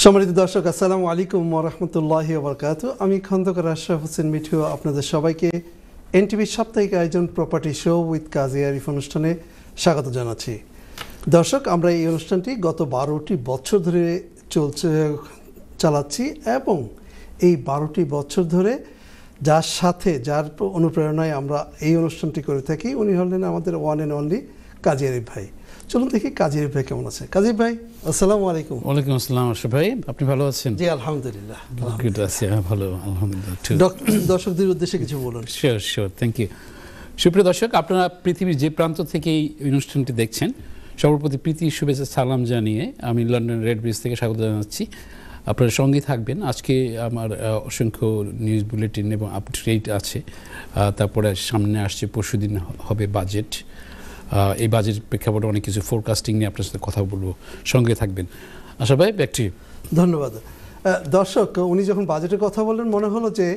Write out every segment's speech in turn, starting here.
সম্মানিত দর্শক, আসসালামু আলাইকুম ওয়া রাহমাতুল্লাহি ওয়া বারাকাতুহু। আমি খন্দকার আশরাফ হোসেন মিঠু আপনাদের সবাইকে এনটিভির সাপ্তাহিক আয়োজন property show with Kazi Arif অনুষ্ঠানে স্বাগত জানাচ্ছি। দর্শক, আমরা এই অনুষ্ঠানটি গত 12টি বছর ধরে চালাচ্ছি এবং এই 12টি বছর ধরে যার অনুপ্রেরণায় আমরা এই অনুষ্ঠানটি করে থাকি উনি হলেন আমাদের ওয়ান অ্যান্ড অনলি কাজী আরিফ ভাই। চলুন দেখি কাজী আরিফ ভাই কেমন আছে। কাজী ভাই, আসসালামু আলাইকুম। ওয়ালাইকুম আসসালাম আশরাফ ভাই, আপনি ভালো আছেন? জি আলহামদুলিল্লাহ। গুড আছি, ভালো আলহামদুলিল্লাহ। দর্শকদের উদ্দেশ্যে কিছু বলুন। Sure, thank you. সুপ্রিয় দর্শক, আপনারা পৃথিবীর যে প্রান্ত থেকে এই অনুষ্ঠানটি দেখছেন সর্বপ্রতি প্রীতি শুভেচ্ছা সালাম জানিয়ে আমি লন্ডন রেড ব্রিজ থেকে স্বাগত জানাচ্ছি। আপনারা সঙ্গে থাকবেন। আজকে আমার অসংখ্য নিউজ বুলেটিন এবং আপডেট আছে। তারপরে সামনে আসছে পরশুদিন হবে বাজেট। এই বাজেট প্রেক্ষাপটে অনেক কিছু ফোরকাস্টিং নিয়ে আপনার সাথে কথা বলবো, সঙ্গে থাকবেন। আশা ভাই, ব্যাক টু ইউ। ধন্যবাদ। দর্শক, উনি যখন বাজেটের কথা বললেন মনে হলো যে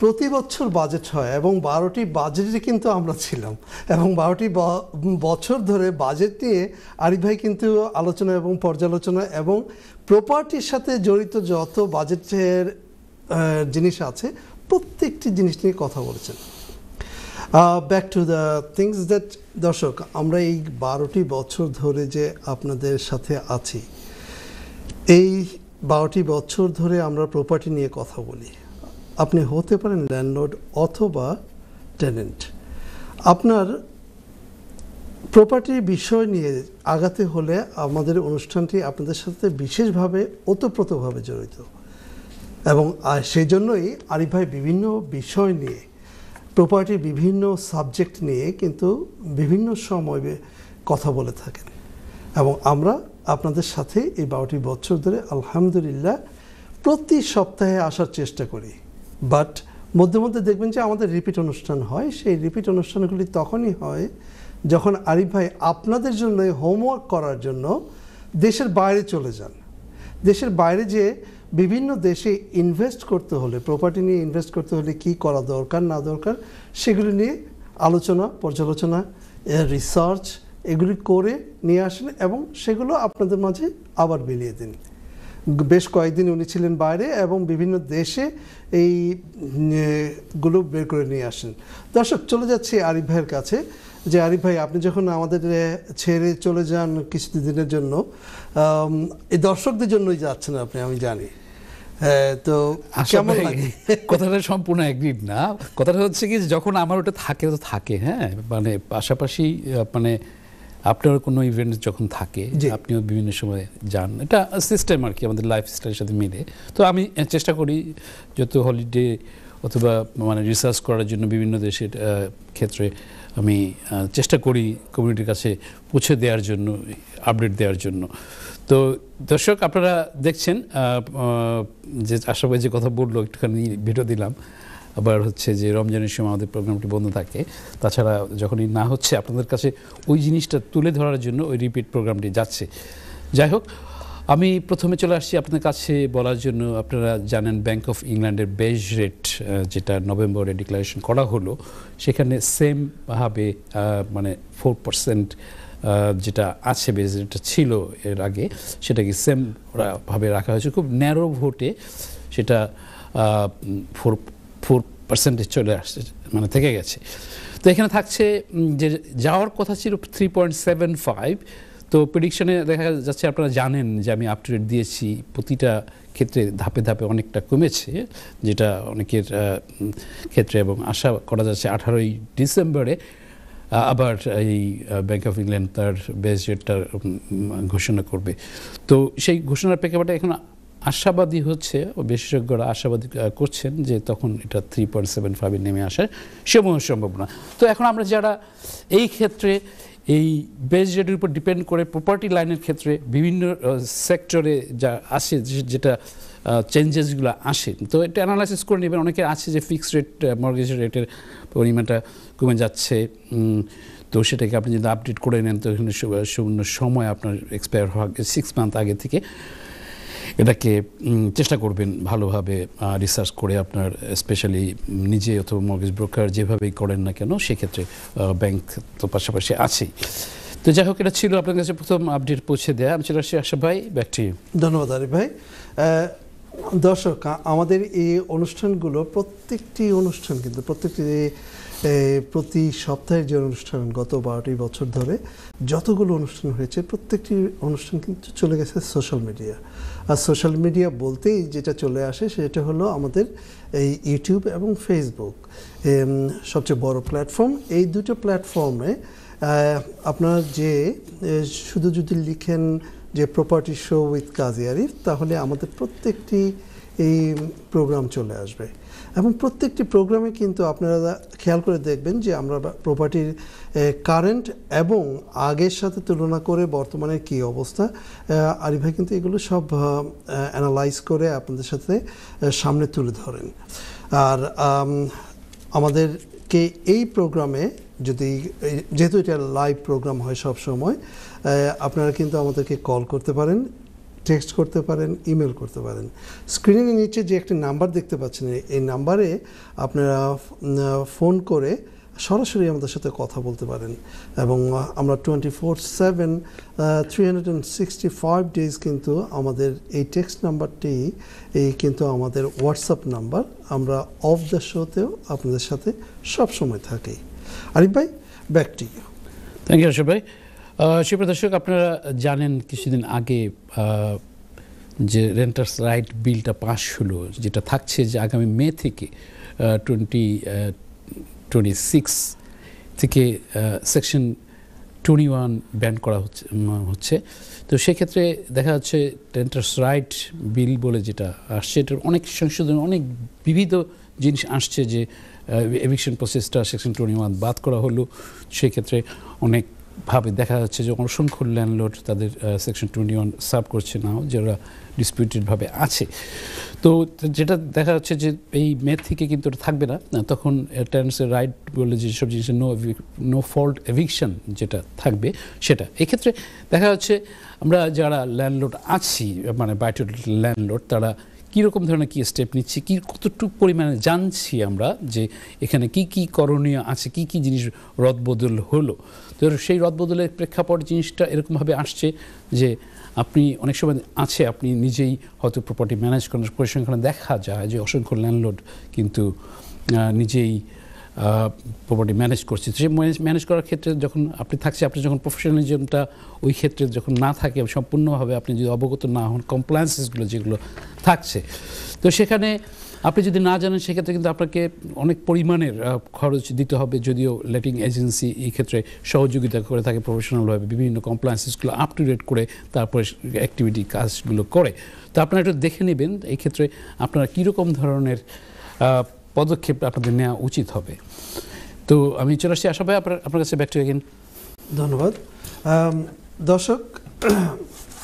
প্রতি বছর বাজেট হয় এবং 12টি বাজেটে কিন্তু আমরা ছিলাম এবং 12টি বছর ধরে বাজেট নিয়ে আরিফ ভাই কিন্তু আলোচনা এবং পর্যালোচনা এবং প্রপার্টির সাথে জড়িত যত বাজেটের জিনিস আছে প্রত্যেকটি জিনিস নিয়ে কথা বলেছেন। Back to the things that দর্শক, আমরা এই 12টি বছর ধরে যে আপনাদের সাথে আছি, এই 12টি বছর ধরে আমরা প্রপার্টি নিয়ে কথা বলি। আপনি হতে পারেন ল্যান্ডলর্ড অথবা টেনেন্ট। আপনার প্রপার্টির বিষয় নিয়ে আগাতে হলে আমাদের অনুষ্ঠানটি আপনাদের সাথে বিশেষভাবে ওতপ্রোতভাবে জড়িত এবং সেই জন্যই আরিফ ভাই বিভিন্ন বিষয় নিয়ে, প্রপার্টির বিভিন্ন সাবজেক্ট নিয়ে কিন্তু বিভিন্ন সময় কথা বলে থাকেন এবং আমরা আপনাদের সাথে এই 12টি বছর ধরে আলহামদুলিল্লাহ প্রতি সপ্তাহে আসার চেষ্টা করি। বাট মধ্যে মধ্যে দেখবেন যে আমাদের রিপিট অনুষ্ঠান হয়। সেই রিপিট অনুষ্ঠানগুলি তখনই হয় যখন আরিফ ভাই আপনাদের জন্য হোমওয়ার্ক করার জন্য দেশের বাইরে চলে যান। দেশের বাইরে যে বিভিন্ন দেশে ইনভেস্ট করতে হলে, প্রপার্টি নিয়ে ইনভেস্ট করতে হলে কী করা দরকার না দরকার সেগুলি নিয়ে আলোচনা, পর্যালোচনা, রিসার্চ এগুলি করে নিয়ে আসেন এবং সেগুলো আপনাদের মাঝে আবার বিলিয়ে দিন। বেশ কয়েকদিন উনি ছিলেন বাইরে এবং বিভিন্ন দেশে এইগুলো বের করে নিয়ে আসেন। দর্শক, চলে যাচ্ছি আরিফ ভাইয়ের কাছে যে আরিফ ভাই, আপনি যখন আমাদের ছেড়ে চলে যান কিছুদিনের জন্য, এই দর্শকদের জন্যই যাচ্ছেন আপনি, আমি জানি। হ্যাঁ, তো কেমন লাগে? কথাটা সম্পূর্ণ এগ্রিড না। কথাটা হচ্ছে কি, যখন আমার ওটা থাকে তো থাকে, হ্যাঁ, মানে পাশাপাশি মানে আপনার কোনো ইভেন্ট যখন থাকে আপনিও বিভিন্ন সময় যান, এটা সিস্টেম আর কি আমাদের লাইফস্টাইলের সাথে মিলে। তো আমি চেষ্টা করি যত হলিডে অথবা মানে রিসার্চ করার জন্য বিভিন্ন দেশের ক্ষেত্রে আমি চেষ্টা করি কমিউনিটির কাছে পৌঁছে দেওয়ার জন্য, আপডেট দেওয়ার জন্য। তো দর্শক, আপনারা দেখছেন যে আশা করি যে কথা বললো একটুখানি ভিডিও দিলাম। আবার হচ্ছে যে রমজানের সময় আমাদের প্রোগ্রামটি বন্ধ থাকে, তাছাড়া যখনই না হচ্ছে আপনাদের কাছে ওই জিনিসটা তুলে ধরার জন্য ওই রিপিট প্রোগ্রামটি যাচ্ছে। যাই হোক, আমি প্রথমে চলে আসছি আপনাদের কাছে বলার জন্য। আপনারা জানেন ব্যাংক অফ ইংল্যান্ডের বেস রেট যেটা নভেম্বরে ডিক্লারেশন করা হলো, সেখানে সেমভাবে মানে 4% যেটা আছে, বেস রেটটা ছিল এর আগে, সেটাকে সেমভাবে রাখা হয়েছে। খুব ন্যারো ভোটে সেটা 4% চলে আসছে, মানে থেকে গেছে। তো এখানে থাকছে যে যাওয়ার কথা ছিল 3.75। তো প্রেডিকশনে দেখা যাচ্ছে, আপনারা জানেন যে আমি আপ টু ডেট দিয়েছি, প্রতিটা ক্ষেত্রে ধাপে ধাপে অনেকটা কমেছে, যেটা অনেকের ক্ষেত্রে, এবং আশা করা যাচ্ছে 18ই ডিসেম্বরে আবার এই ব্যাংক অফ ইংল্যান্ড তার বেস রেটটা ঘোষণা করবে। তো সেই ঘোষণার প্রেক্ষাপটে এখন আশাবাদী হচ্ছে, বিশেষজ্ঞরা আশাবাদী করছেন যে তখন এটা 3.75 নেমে আসার সম্ভাবনা। তো এখন আমরা যারা এই ক্ষেত্রে এই বেস রেটের উপর ডিপেন্ড করে প্রপার্টি লাইনের ক্ষেত্রে বিভিন্ন সেক্টরে যা আসে, যেটা চেঞ্জেসগুলো আসে, তো এটা অ্যানালাইসিস করে নেবেন। অনেকের আছে যে ফিক্সড রেট মর্গেজ রেটের পরিমাণটা কমে যাচ্ছে, তো সেটাকে আপনি যদি আপডেট করে নেন তো এখানে শূন্য সময় আপনার এক্সপায়ার হওয়ার 6 মান্থ আগে থেকে এটাকে চেষ্টা করবেন ভালোভাবে রিসার্চ করে, আপনার স্পেশালি নিজে অথবা মর্গেজ ব্রোকার যেভাবেই করেন না কেন সেক্ষেত্রে ব্যাংক তো পাশাপাশি আছেই। তো যাই হোক, এটা ছিল আপনার কাছে প্রথম আপডেট পৌঁছে দেয়া। আমি চলে আসছি আশরাফ ভাই, ব্যাক টু ইউ। ধন্যবাদ আরিফ ভাই। দর্শক, আমাদের এই অনুষ্ঠানগুলো প্রত্যেকটি অনুষ্ঠান কিন্তু প্রতি সপ্তাহের যে অনুষ্ঠান গত 12টি বছর ধরে যতগুলো অনুষ্ঠান হয়েছে প্রত্যেকটি অনুষ্ঠান কিন্তু চলে গেছে সোশ্যাল মিডিয়া। আর সোশ্যাল মিডিয়া বলতেই যেটা চলে আসে সেটা হলো আমাদের এই ইউটিউব এবং ফেসবুক, সবচেয়ে বড় প্ল্যাটফর্ম। এই দুটো প্ল্যাটফর্মে আপনার শুধু যদি লিখেন যে property show with Kazi Arif, তাহলে আমাদের প্রত্যেকটি এই প্রোগ্রাম চলে আসবে। এবং প্রত্যেকটি প্রোগ্রামে কিন্তু আপনারা খেয়াল করে দেখবেন যে আমরা প্রপার্টির কারেন্ট এবং আগের সাথে তুলনা করে বর্তমানে কী অবস্থা, আরিফ ভাই কিন্তু এগুলো সব অ্যানালাইজ করে আপনাদের সাথে সামনে তুলে ধরেন। আর আমাদেরকে এই প্রোগ্রামে যেহেতু এটা লাইভ প্রোগ্রাম হয় সব সময়, আপনারা কিন্তু আমাদেরকে কল করতে পারেন, টেক্সট করতে পারেন, ইমেল করতে পারেন। স্ক্রিনের নিচে যে একটি নাম্বার দেখতে পাচ্ছেন, এই নাম্বারে আপনারা ফোন করে সরাসরি আমাদের সাথে কথা বলতে পারেন। এবং আমরা 24/7 365 ডেজ কিন্তু আমাদের এই টেক্সট নাম্বারটি কিন্তু আমাদের হোয়াটসঅ্যাপ নাম্বার। আমরা অফ দ্য শোতেও আপনাদের সাথে সবসময় থাকি। আরিফ ভাই, back to you. Thank you Ashraf ভাই। সুপ্রিয় দর্শক, আপনারা জানেন কিছুদিন আগে যে রেন্টার্স রাইট বিলটা পাস হলো, যেটা থাকছে যে আগামী মে থেকে 2026 থেকে সেকশন 21 ব্যান করা হচ্ছে। তো সেক্ষেত্রে দেখা যাচ্ছে রেন্টার্স রাইট বিল বলে যেটা আসছে, এটার অনেক সংশোধন, অনেক বিবিধ জিনিস আসছে। যে এভিকশন প্রসেসটা সেকশন 21 বাদ করা হলো, সেক্ষেত্রে অনেকভাবে দেখা যাচ্ছে যে অসংখ্য ল্যান্ডলর্ড তাদের সেকশন 21 সার্ভ করছে না, যারা ডিসপিউটেডভাবে আছে। তো যেটা দেখা যাচ্ছে যে এই মে থেকে কিন্তু এটা থাকবে না, তখন টেন্যান্সের রাইট বলে যেসব জিনিসের নো ফল্ট এভিকশন যেটা থাকবে সেটা। এক্ষেত্রে দেখা যাচ্ছে আমরা যারা ল্যান্ডলর্ড আছি, মানে বাইটেড ল্যান্ডলর্ড, তারা কীরকম ধরনের কী স্টেপ নিচ্ছি, কতটুকু পরিমাণে জানছি আমরা যে এখানে কি কি করণীয় আছে, কি কি জিনিস রদবদল হলো। তো সেই রদবদলের প্রেক্ষাপট জিনিসটা এরকমভাবে আসছে যে আপনি অনেক সময় আপনি নিজেই হয়তো প্রপার্টি ম্যানেজ করেন, পরিসংখ্যানে দেখা যায় যে অসংখ্য ল্যান্ডলর্ড কিন্তু নিজেই প্রপার্টি ম্যানেজ করছে। সেই ম্যানেজ করার ক্ষেত্রে যখন আপনি যখন প্রফেশনালিজমটা ওই ক্ষেত্রে যখন না থাকে, সম্পূর্ণভাবে আপনি যদি অবগত না হন কমপ্লায়েন্সেসগুলো যেগুলো থাকছে, তো সেখানে আপনি যদি না জানেন সেক্ষেত্রে কিন্তু আপনাকে অনেক পরিমাণের খরচ দিতে হবে। যদিও লেটিং এজেন্সি এই ক্ষেত্রে সহযোগিতা করে থাকে প্রফেশনালভাবে, বিভিন্ন কমপ্লায়েন্সেসগুলো আপ টু ডেট করে তারপরে অ্যাক্টিভিটি কাজগুলো করে। তো আপনারা একটু দেখে নেবেন এই ক্ষেত্রে আপনারা কীরকম ধরনের পদক্ষেপ আপনাদের নেওয়া উচিত হবে। তো আমি চলে আসছি আশা ভাই আপনার কাছে, ব্যাক টু এগেইন। ধন্যবাদ। দর্শক,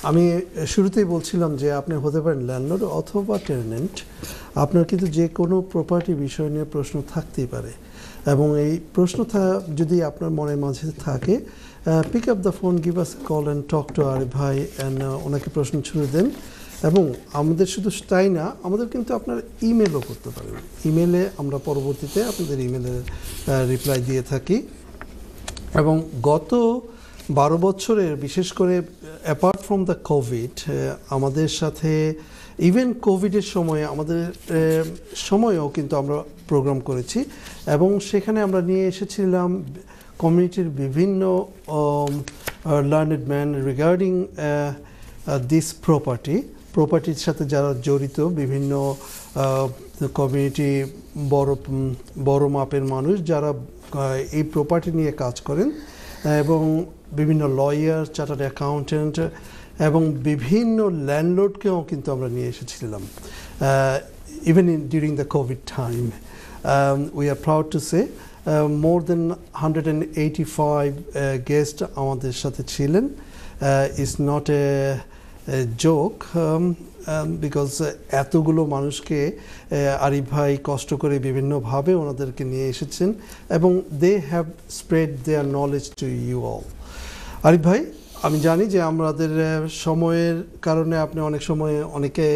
আমি শুরুতেই বলছিলাম যে আপনি হতে পারেন ল্যান্ডলর্ড অথবা টেনেন্ট, আপনার কিন্তু যে কোনো প্রপার্টি বিষয় নিয়ে প্রশ্ন থাকতেই পারে। এবং এই প্রশ্ন যদি আপনার মনের মাঝে থাকে, pick up the phone, give us call and talk to Arif ভাই, অ্যান্ড ওনাকে প্রশ্ন ছুড়ে দেন। এবং আমাদের শুধু তাই না, আমাদের কিন্তু আপনার ইমেলও করতে পারেন। ইমেলে আমরা পরবর্তীতে আপনাদের ইমেলের রিপ্লাই দিয়ে থাকি। এবং গত 12 বছরের, বিশেষ করে অ্যাপার্ট ফ্রম দ্য কোভিড, আমাদের সাথে ইভেন কোভিডের সময়ে আমাদের সময়েও কিন্তু আমরা প্রোগ্রাম করেছি। এবং সেখানে আমরা নিয়ে এসেছিলাম কমিউনিটির বিভিন্ন লার্নেড ম্যান রিগার্ডিং দিস প্রপার্টির সাথে যারা জড়িত, বিভিন্ন কমিউনিটি, বড় মাপের মানুষ যারা এই প্রপার্টি নিয়ে কাজ করেন, এবং বিভিন্ন লয়ার, চার্টার্ড অ্যাকাউন্টেন্ট এবং বিভিন্ন ল্যান্ডলর্ডকেও কিন্তু আমরা নিয়ে এসেছিলাম even during the COVID time. We are proud to say more than 185 guest আমাদের সাথে ছিলেন। It's not a joke, because এতগুলো মানুষকে আরিফ ভাই কষ্ট করে বিভিন্নভাবে ওনাদেরকে নিয়ে এসেছেন, এবং they have spread their knowledge to you all. Arif ভাই, আমি জানি যে আমাদের সময়ের কারণে আপনি অনেক সময় অনেকে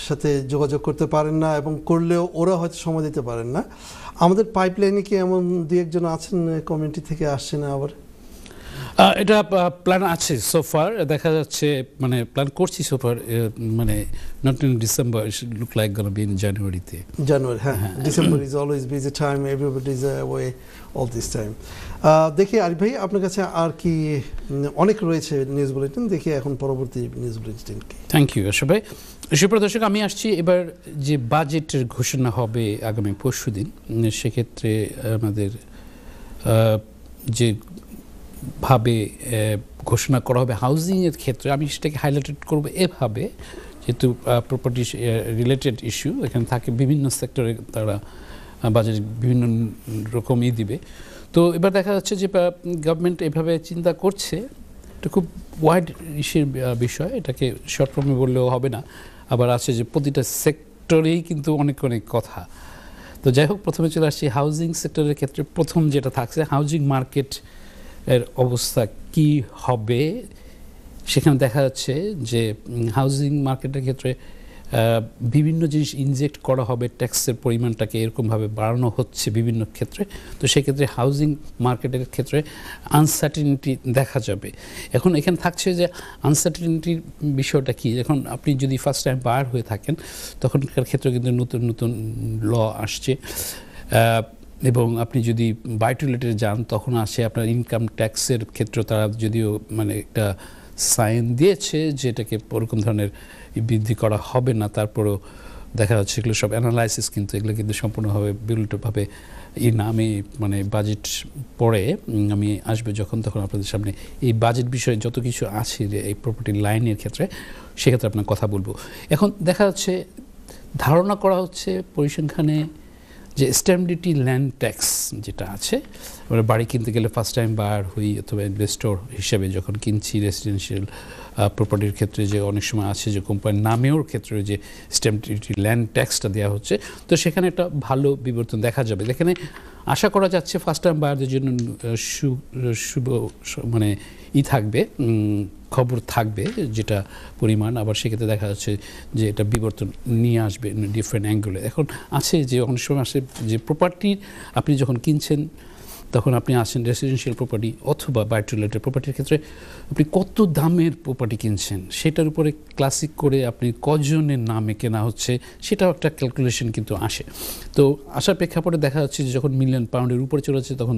সাথে যোগাযোগ করতে পারেন না, এবং করলেও ওরা হয়তো সময় দিতে পারেন না। আমাদের পাইপলাইনে কি এমন দু একজন আছেন কমিউনিটি থেকে আসছেন? আবার এটা প্ল্যান আছে সোফার, দেখা যাচ্ছে মানে প্ল্যান করছি সোফার, মানে not in December, look like gonna be in জানুয়ারিতে। জানুয়ারি, হ্যাঁ, December is always busy time, everybody is away all this time. দেখি আরিফ ভাই আপনার কাছে আর কি অনেক রয়েছে নিউজ বুলেটিন, দেখি এখন পরবর্তী নিউজ বুলেটিন কি। থ্যাংক ইউ আশা ভাই। সুপ্রিয় দর্শক, আমি আসছি এবার যে বাজেটের ঘোষণা হবে আগামী পরশুদিন, সেক্ষেত্রে আমাদের যে ভাবে ঘোষণা করা হবে হাউজিংয়ের ক্ষেত্রে, আমি সেটাকে হাইলাইটেড করবো এভাবে, যেহেতু প্রপার্টি রিলেটেড ইস্যু এখানে থাকে, বিভিন্ন সেক্টরে তারা বাজেট বিভিন্ন রকমই দিবে। তো এবার দেখা যাচ্ছে যে গভর্নমেন্ট এভাবে চিন্তা করছে, এটা খুব ওয়াইড ইস্যুর বিষয়, এটাকে শর্ট ফর্মে বললেও হবে না, আবার আছে যে প্রতিটা সেক্টরেই কিন্তু অনেক অনেক কথা। তো যাই হোক, প্রথমে চলে আসছি হাউজিং সেক্টরের ক্ষেত্রে। প্রথম যেটা থাকছে, হাউজিং মার্কেট এর অবস্থা কি হবে। সেখানে দেখা যাচ্ছে যে হাউজিং মার্কেটের ক্ষেত্রে বিভিন্ন জিনিস ইনজেক্ট করা হবে, ট্যাক্সের পরিমাণটাকে এরকমভাবে বাড়ানো হচ্ছে বিভিন্ন ক্ষেত্রে। তো সেক্ষেত্রে হাউজিং মার্কেটের ক্ষেত্রে আনসার্টিনিটি দেখা যাবে। এখন এখানে থাকছে যে আনসার্টিনিটির বিষয়টা কি, এখন আপনি যদি ফার্স্ট টাইম বায়ার হয়ে থাকেন তখনকার ক্ষেত্রে কিন্তু নতুন নতুন ল আসছে, এবং আপনি যদি বাই টু লেটে যান তখন আসে আপনার ইনকাম ট্যাক্সের ক্ষেত্রে তারা যদিও মানে একটা সাইন দিয়েছে যে এটাকে ওরকম ধরনের বৃদ্ধি করা হবে না, তারপরেও দেখা যাচ্ছে এগুলো সব অ্যানালাইসিস, কিন্তু এগুলো কিন্তু সম্পূর্ণভাবে বিলুটভাবে না। আমি মানে বাজেট পরে আমি আসবে যখন, তখন আপনাদের সামনে এই বাজেট বিষয়ে যত কিছু আছে যে এই প্রপার্টি লাইনের ক্ষেত্রে, সেক্ষেত্রে আপনার কথা বলবো। এখন দেখা যাচ্ছে ধারণা করা হচ্ছে পরিসংখ্যানে যে স্ট্যাম্প ডিউটি ল্যান্ড ট্যাক্স যেটা আছে, আমরা বাড়ি কিনতে গেলে ফার্স্ট টাইম বায়ার হই অথবা ইনভেস্টর হিসেবে যখন কিনছি রেসিডেন্সিয়াল প্রপার্টির ক্ষেত্রে, যে অনেক সময় আছে যে কোম্পানির নামেও ক্ষেত্রে যে স্ট্যাম্প ডিউটি ল্যান্ড ট্যাক্সটা দেওয়া হচ্ছে, তো সেখানে একটা ভালো বিবর্তন দেখা যাবে। এখানে আশা করা যাচ্ছে ফার্স্ট টাইম বায়ারদের জন্য শুভ মানে থাকবে, খবর থাকবে যেটা পরিমাণ, আবার সেক্ষেত্রে দেখা যাচ্ছে যে এটা বিবর্তন নিয়ে আসবে ডিফারেন্ট অ্যাঙ্গেলে। এখন আছে যে অনেক সময় আসে যে প্রপার্টির আপনি যখন কিনছেন তখন আপনি আসেন রেসিডেন্সিয়াল প্রপার্টি অথবা বাই টু লেটের প্রপার্টির ক্ষেত্রে আপনি কত দামের প্রপার্টি কিনছেন সেটার উপরে ক্লাসিক করে আপনি কজনের নামে কেনা হচ্ছে সেটাও একটা ক্যালকুলেশন কিন্তু আসে। তো আসার প্রেক্ষাপটে দেখা যাচ্ছে যে যখন মিলিয়ন পাউন্ডের উপরে চলে যাচ্ছে তখন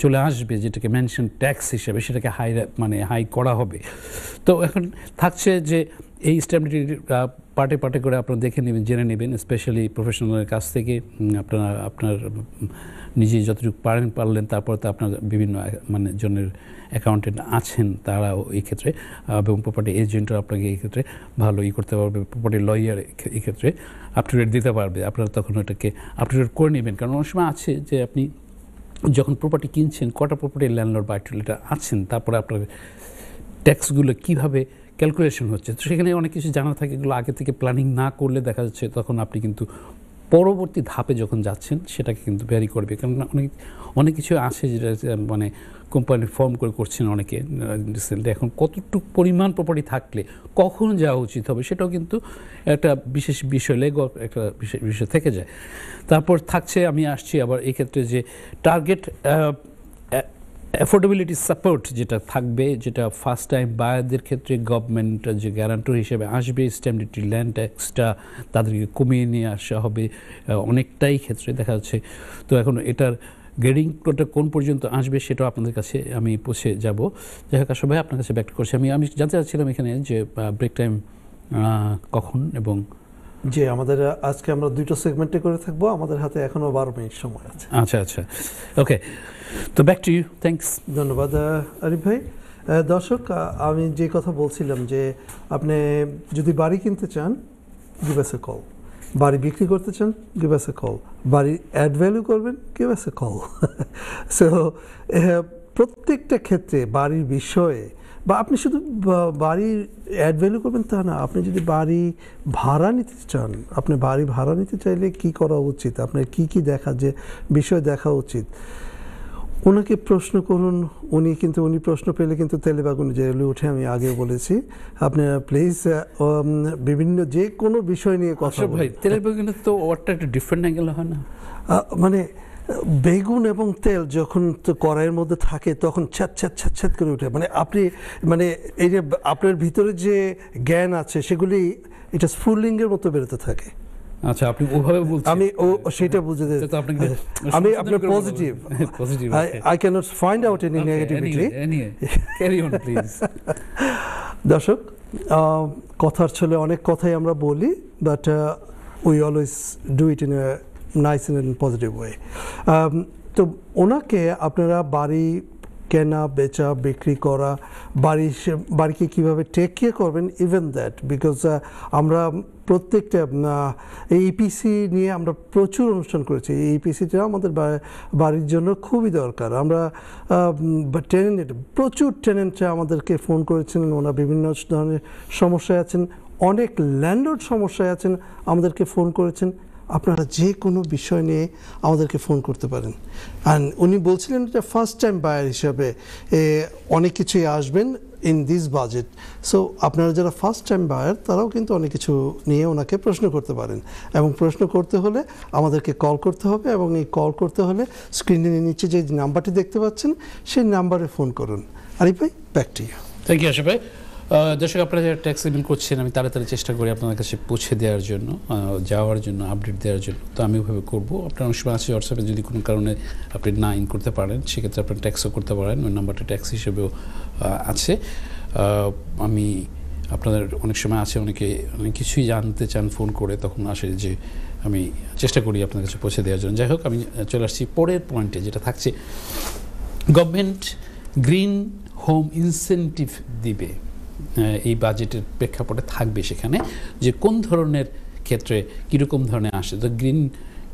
চলে আসবে যেটাকে মেনশন ট্যাক্স হিসেবে, সেটাকে হাই করা হবে। তো এখন থাকছে যে এই স্ট্যাম্প ডিউটি পার্টে পার্টে করে আপনারা দেখে নেবেন, জেনে নেবেন, স্পেশালি প্রফেশনালের কাছ থেকে। আপনার নিজে যতটুকু পারলেন, তারপর তো আপনার বিভিন্ন মানে জনের অ্যাকাউন্টেন্ট আছেন তারাও এই ক্ষেত্রে, এবং প্রপার্টি এজেন্টও আপনাকে এই ক্ষেত্রে ভালো করতে পারবে, প্রপার্টি লয়ার এই ক্ষেত্রে আপ টু ডেট দিতে পারবে। আপনারা তখন ওটাকে আপ টু ডেট করে নেবেন, কারণ অনেক সময় আছে যে আপনি যখন প্রপার্টি কিনছেন কটা প্রপার্টির ল্যান্ডলর্ড বাই টু লেটার আছেন, তারপরে আপনার ট্যাক্সগুলো কীভাবে ক্যালকুলেশন হচ্ছে, তো সেখানে অনেক কিছু জানা থাকে। এগুলো আগে থেকে প্ল্যানিং না করলে দেখা যাচ্ছে তখন আপনি কিন্তু পরবর্তী ধাপে যখন যাচ্ছেন সেটাকে কিন্তু ভ্যারি করবে, কারণ অনেক কিছু আছে যেটা মানে কোম্পানি ফর্ম করে করছেন অনেকে রিসেন্টলি। এখন কতটুকু পরিমাণ প্রপার্টি থাকলে কখন যাওয়া উচিত হবে সেটাও কিন্তু একটা বিশেষ বিষয়, একটা বিষয় থেকে যায়। তারপর থাকছে, আমি আসছি আবার এই ক্ষেত্রে যে টার্গেট অ্যাফোর্ডেবিলিটি সাপোর্ট যেটা থাকবে, যেটা ফার্স্ট টাইম বায়ারদের ক্ষেত্রে গভর্নমেন্ট যে গ্যারান্টর হিসেবে আসবে, স্ট্যাম্প ডিউটি ল্যান্ড ট্যাক্সটা তাদেরকে কমিয়ে নিয়ে আসা হবে অনেকটাই ক্ষেত্রে দেখা যাচ্ছে। তো এখন এটার গ্রেডিংটা কোন পর্যন্ত আসবে সেটাও আপনাদের কাছে আমি পৌঁছে যাব। যাই হোক, আসলে আপনার কাছে ব্যক্ত করছি, আমি জানতে চাচ্ছিলাম এখানে যে ব্রেক টাইম কখন এবং যে আমাদের আজকে আমরা দুটো সেগমেন্টে করে থাকবো, আমাদের হাতে এখনো 12 মিনিট সময় আছে। আচ্ছা, ওকে, তো ব্যাক টু ইউ, থ্যাঙ্কস। ধন্যবাদ আরিফ ভাই। দর্শক, আমি যে কথা বলছিলাম যে আপনি যদি বাড়ি কিনতে চান, গিভ আস এ কল। বাড়ি বিক্রি করতে চান, গিভ আস এ কল। বাড়ি অ্যাড ভ্যালু করবেন, give us a call. So প্রত্যেকটা ক্ষেত্রে বাড়ির বিষয়ে, বা আপনি শুধু বাড়ির অ্যাড ভ্যালু করবেন তা না, আপনি যদি বাড়ি ভাড়া নিতে চান, আপনি বাড়ি ভাড়া নিতে চাইলে কি করা উচিত, আপনার কি বিষয় দেখা উচিত, ওনাকে প্রশ্ন করুন। উনি প্রশ্ন পেলে কিন্তু তেলে বাগুনে জ্বলে উঠে, আমি আগে বলেছি। আপনারা প্লিজ বিভিন্ন যে কোনো বিষয় নিয়ে কথা বলুন। ভাই, তেলে বাগুনে তো ওয়ার্ডটা একটা ডিফারেন্ট অ্যাঙ্গেল হয় না, মানে বেগুন এবং তেল যখন তো কড়াইয়ের মধ্যে থাকে তখন ছ্যাঁত ছ্যাঁত ছ্যাঁত ছ্যাঁত করে ওঠে, মানে আপনি মানে এই যে আপনার ভিতরে যে জ্ঞান আছে সেগুলি এটা স্ফুলিঙ্গের মতো বেরোতে থাকে। আচ্ছা, আপনি ওভাবে বলছেন, আমি সেটা বুঝে তো আপনাকে আমি আপনার positive I can't find out any negativity. Carry on please. দর্শক, কথার ছলে অনেক কথাই আমরা বলি, but we always do it in a nice and positive way. তো ওনাকে আপনারা বাড়ি কেনা বেচা বিক্রি করা, বাড়িকে কীভাবে টেক কেয়ার করবেন, ইভেন দ্যাট বিকজ আমরা প্রত্যেকটা এই ইপিসি নিয়ে আমরা প্রচুর অনুষ্ঠান করেছি। এই ইপিসিটা আমাদের বাড়ির জন্য খুবই দরকার। আমরা প্রচুর টেনেন্টরা আমাদেরকে ফোন করেছেন, ওনারা বিভিন্ন ধরনের সমস্যায় আছেন, অনেক ল্যান্ডলর্ড সমস্যায় আছেন, আমাদেরকে ফোন করেছেন। আপনারা যে কোনো বিষয় নিয়ে আমাদেরকে ফোন করতে পারেন। অ্যান্ড উনি বলছিলেন যে ফার্স্ট টাইম বায়ার হিসাবে অনেক কিছুই আসবেন ইন দিস বাজেট। সো আপনারা যারা ফার্স্ট টাইম বায়ার তারাও কিন্তু অনেক কিছু নিয়ে ওনাকে প্রশ্ন করতে পারেন, এবং প্রশ্ন করতে হলে আমাদেরকে কল করতে হবে, এবং এই কল করতে হলে স্ক্রিনের নিচে যে নাম্বারটি দেখতে পাচ্ছেন সেই নাম্বারে ফোন করুন। আরিফ ভাই, back to you. Thank you Ashif ভাই। দর্শক, আপনারা যারা ট্যাক্স ইমেল করছেন, আমি তাড়াতাড়ি চেষ্টা করি আপনাদের কাছে পৌঁছে দেওয়ার জন্য, যাওয়ার জন্য, আপডেট দেওয়ার জন্য। তো আমি ওইভাবে করবো। আপনার অনেক সময় আছে হোয়াটসঅ্যাপে যদি কোনো কারণে আপনি না ইন করতে পারেন, সেক্ষেত্রে আপনার ট্যাক্সও করতে পারেন, ওই নাম্বারটা ট্যাক্স হিসেবেও আছে। আমি আপনাদের অনেক সময় আছে অনেকে অনেক কিছুই জানতে চান ফোন করে, তখন আসে যে আমি চেষ্টা করি আপনার কাছে পৌঁছে দেওয়ার জন্য। যাই হোক, আমি চলে আসছি পরের পয়েন্টে, যেটা থাকছে গভর্নমেন্ট গ্রিন হোম ইনসেন্টিভ দিবে। এই বাজেটের প্রেক্ষাপটে থাকবে সেখানে যে কোন ধরনের ক্ষেত্রে কীরকম ধরনের আসে। তো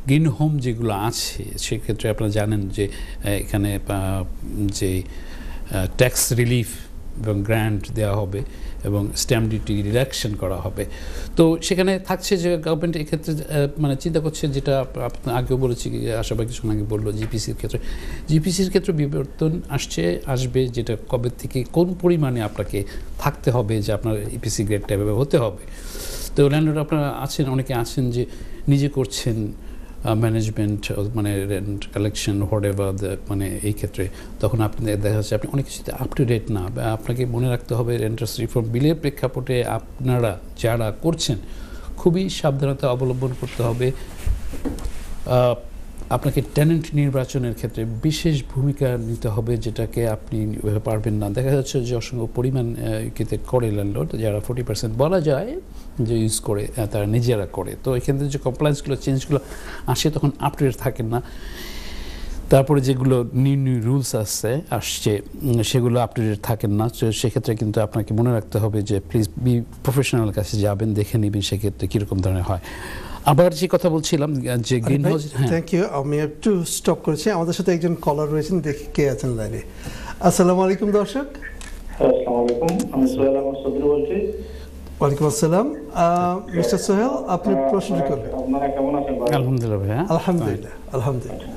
গ্রিন হোম যেগুলো আছে সেক্ষেত্রে আপনারা জানেন যে এখানে যে ট্যাক্স রিলিফ এবং গ্র্যান্ট দেওয়া হবে এবং স্ট্যাম্প ডিউটি রিডাকশন করা হবে। তো সেখানে থাকছে যে গভর্নমেন্ট এক্ষেত্রে মানে চিন্তা করছে, যেটা আগেও বলেছি, আশাবাদ কিছুক্ষণ আগে বললো, জিপিসির ক্ষেত্রে বিবর্তন আসবে, যেটা কবে থেকে কোন পরিমাণে আপনাকে থাকতে হবে, যে আপনার ইপিসি গ্রেডটা এভাবে হতে হবে। তো ল্যান্ডলর্ড আপনারা আছেন, অনেকে আছেন যে নিজে করছেন ম্যানেজমেন্ট, মানে রেন্ট কালেকশন, হোয়াটএভার, মানে এই ক্ষেত্রে তখন আপনি দেখা যাচ্ছে আপনি অনেক কিছুতে আপ টু ডেট না। আপনাকে মনে রাখতে হবে রেন্টার্স রিফর্ম বিলের প্রেক্ষাপটে আপনারা যারা করছেন খুবই সাবধানতা অবলম্বন করতে হবে। আপনাকে টেনেন্ট নির্বাচনের ক্ষেত্রে বিশেষ ভূমিকা নিতে হবে, যেটাকে আপনি পারবেন না। দেখা যাচ্ছে যে অসংখ্য পরিমাণ করে ল্যান্ডলর্ড, যারা 40% বলা যায় যে ইউজ করে, তারা নিজেরা করে। তো এখানে যে কমপ্লায়েন্সগুলো, চেঞ্জগুলো আসে, তখন আপ টু ডেট থাকেন না। তারপরে যেগুলো নিউ রুলস আসছে সেগুলো আপ টু ডেট থাকেন না। তো সেক্ষেত্রে কিন্তু আপনাকে মনে রাখতে হবে যে প্লিজ প্রফেশনাল কাছে যাবেন, দেখে নেবেন সেক্ষেত্রে কীরকম ধরনের হয়। আবার যে কথা বলছিলাম যে গ্রিন হাউস, থ্যাংক ইউ, আমি একটু স্টপ করেছি। আমাদের সাথে একজন কলার রয়েছেন, দেখি কে আছেন লাইনে। আসসালামু আলাইকুম দর্শক। আসসালামু আলাইকুম, আমি সোহেল আহমদ চৌধুরী বলছি। ওয়ালাইকুম আসসালাম। মিস্টার সোহেল, আপনি প্রশ্ন করবেন। আপনারা কেমন আছেন? আলহামদুলিল্লাহ ভাইয়া। আলহামদুলিল্লাহ, আলহামদুলিল্লাহ।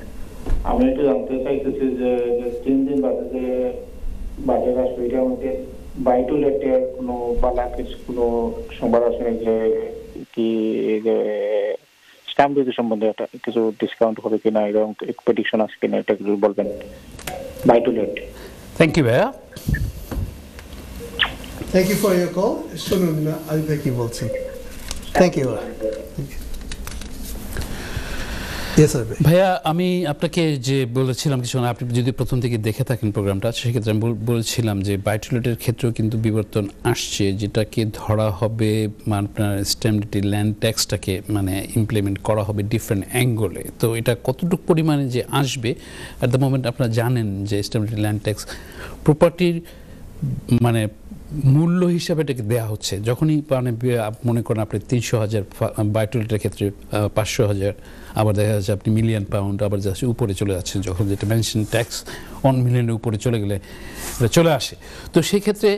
আমি একটু জানতে চাইতেছি যে 3 দিন বাদে যে বাজেট আসবে, এটা আমাদের বাই টু লেটের কোনো বালা কিছু কোনো সংবাদ আছে যে কি যে স্ট্যাম্প ডিউটি সম্বন্ধে একটা কিছু ডিসকাউন্ট হবে কিনা, এরকম প্রেডিকশন আছে কিনা, এটা একটু বলবেন buy to let. Thank you ভাইয়া। Thank you for your call. শুনুন না আরিফ ভাই কি বলছেন। থ্যাংক ইউ ভাইয়া। আমি আপনাকে যে বলেছিলাম কিছু, আপনি যদি প্রথম থেকে দেখে থাকেন প্রোগ্রামটা, সেক্ষেত্রে আমি বলছিলাম যে বাইটুলেটের ক্ষেত্রেও কিন্তু বিবর্তন আসছে, যেটাকে ধরা হবে আপনার স্ট্যাম্প ডিউটি ল্যান্ড ট্যাক্সটাকে মানে ইমপ্লিমেন্ট করা হবে ডিফারেন্ট অ্যাঙ্গলে। তো এটা কতটুকু পরিমাণে যে আসবে, অ্যাট দ্য মোমেন্ট আপনারা জানেন যে স্ট্যাম্প ডিউটি ল্যান্ড ট্যাক্স প্রপার্টির মানে মূল্য হিসাবে এটাকে দেওয়া হচ্ছে। যখনই মানে মনে করেন আপনি 300,000 বাইটুলেটের ক্ষেত্রে 500,000, আবার দেখা যাচ্ছে আপনি মিলিয়ন পাউন্ড, আবার যাচ্ছে উপরে চলে যাচ্ছেন, যখন যেটা মেনশন ট্যাক্স 1 মিলিয়নের উপরে চলে গেলে এটা চলে আসে। তো সেই ক্ষেত্রে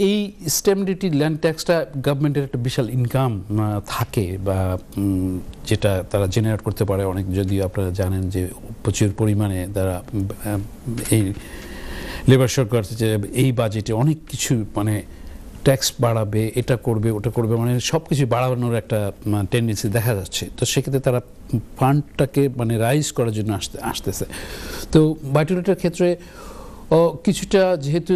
এই স্ট্যাম্প ডিউটি ল্যান্ড ট্যাক্সটা গভর্নমেন্টের একটা বিশাল ইনকাম থাকে, বা যেটা তারা জেনারেট করতে পারে অনেক। যদিও আপনারা জানেন যে প্রচুর পরিমাণে তারা এই লেবার সরকার যে এই বাজেটে অনেক কিছু মানে ট্যাক্স বাড়াবে, এটা করবে, ওটা করবে, মানে সব কিছু বাড়ানোর একটা টেন্ডেন্সি দেখা যাচ্ছে। তো সেক্ষেত্রে তারা ফান্ডটাকে মানে রাইজ করার জন্য আসতেছে। তো বাই-টু-লেটের ক্ষেত্রে কিছুটা যেহেতু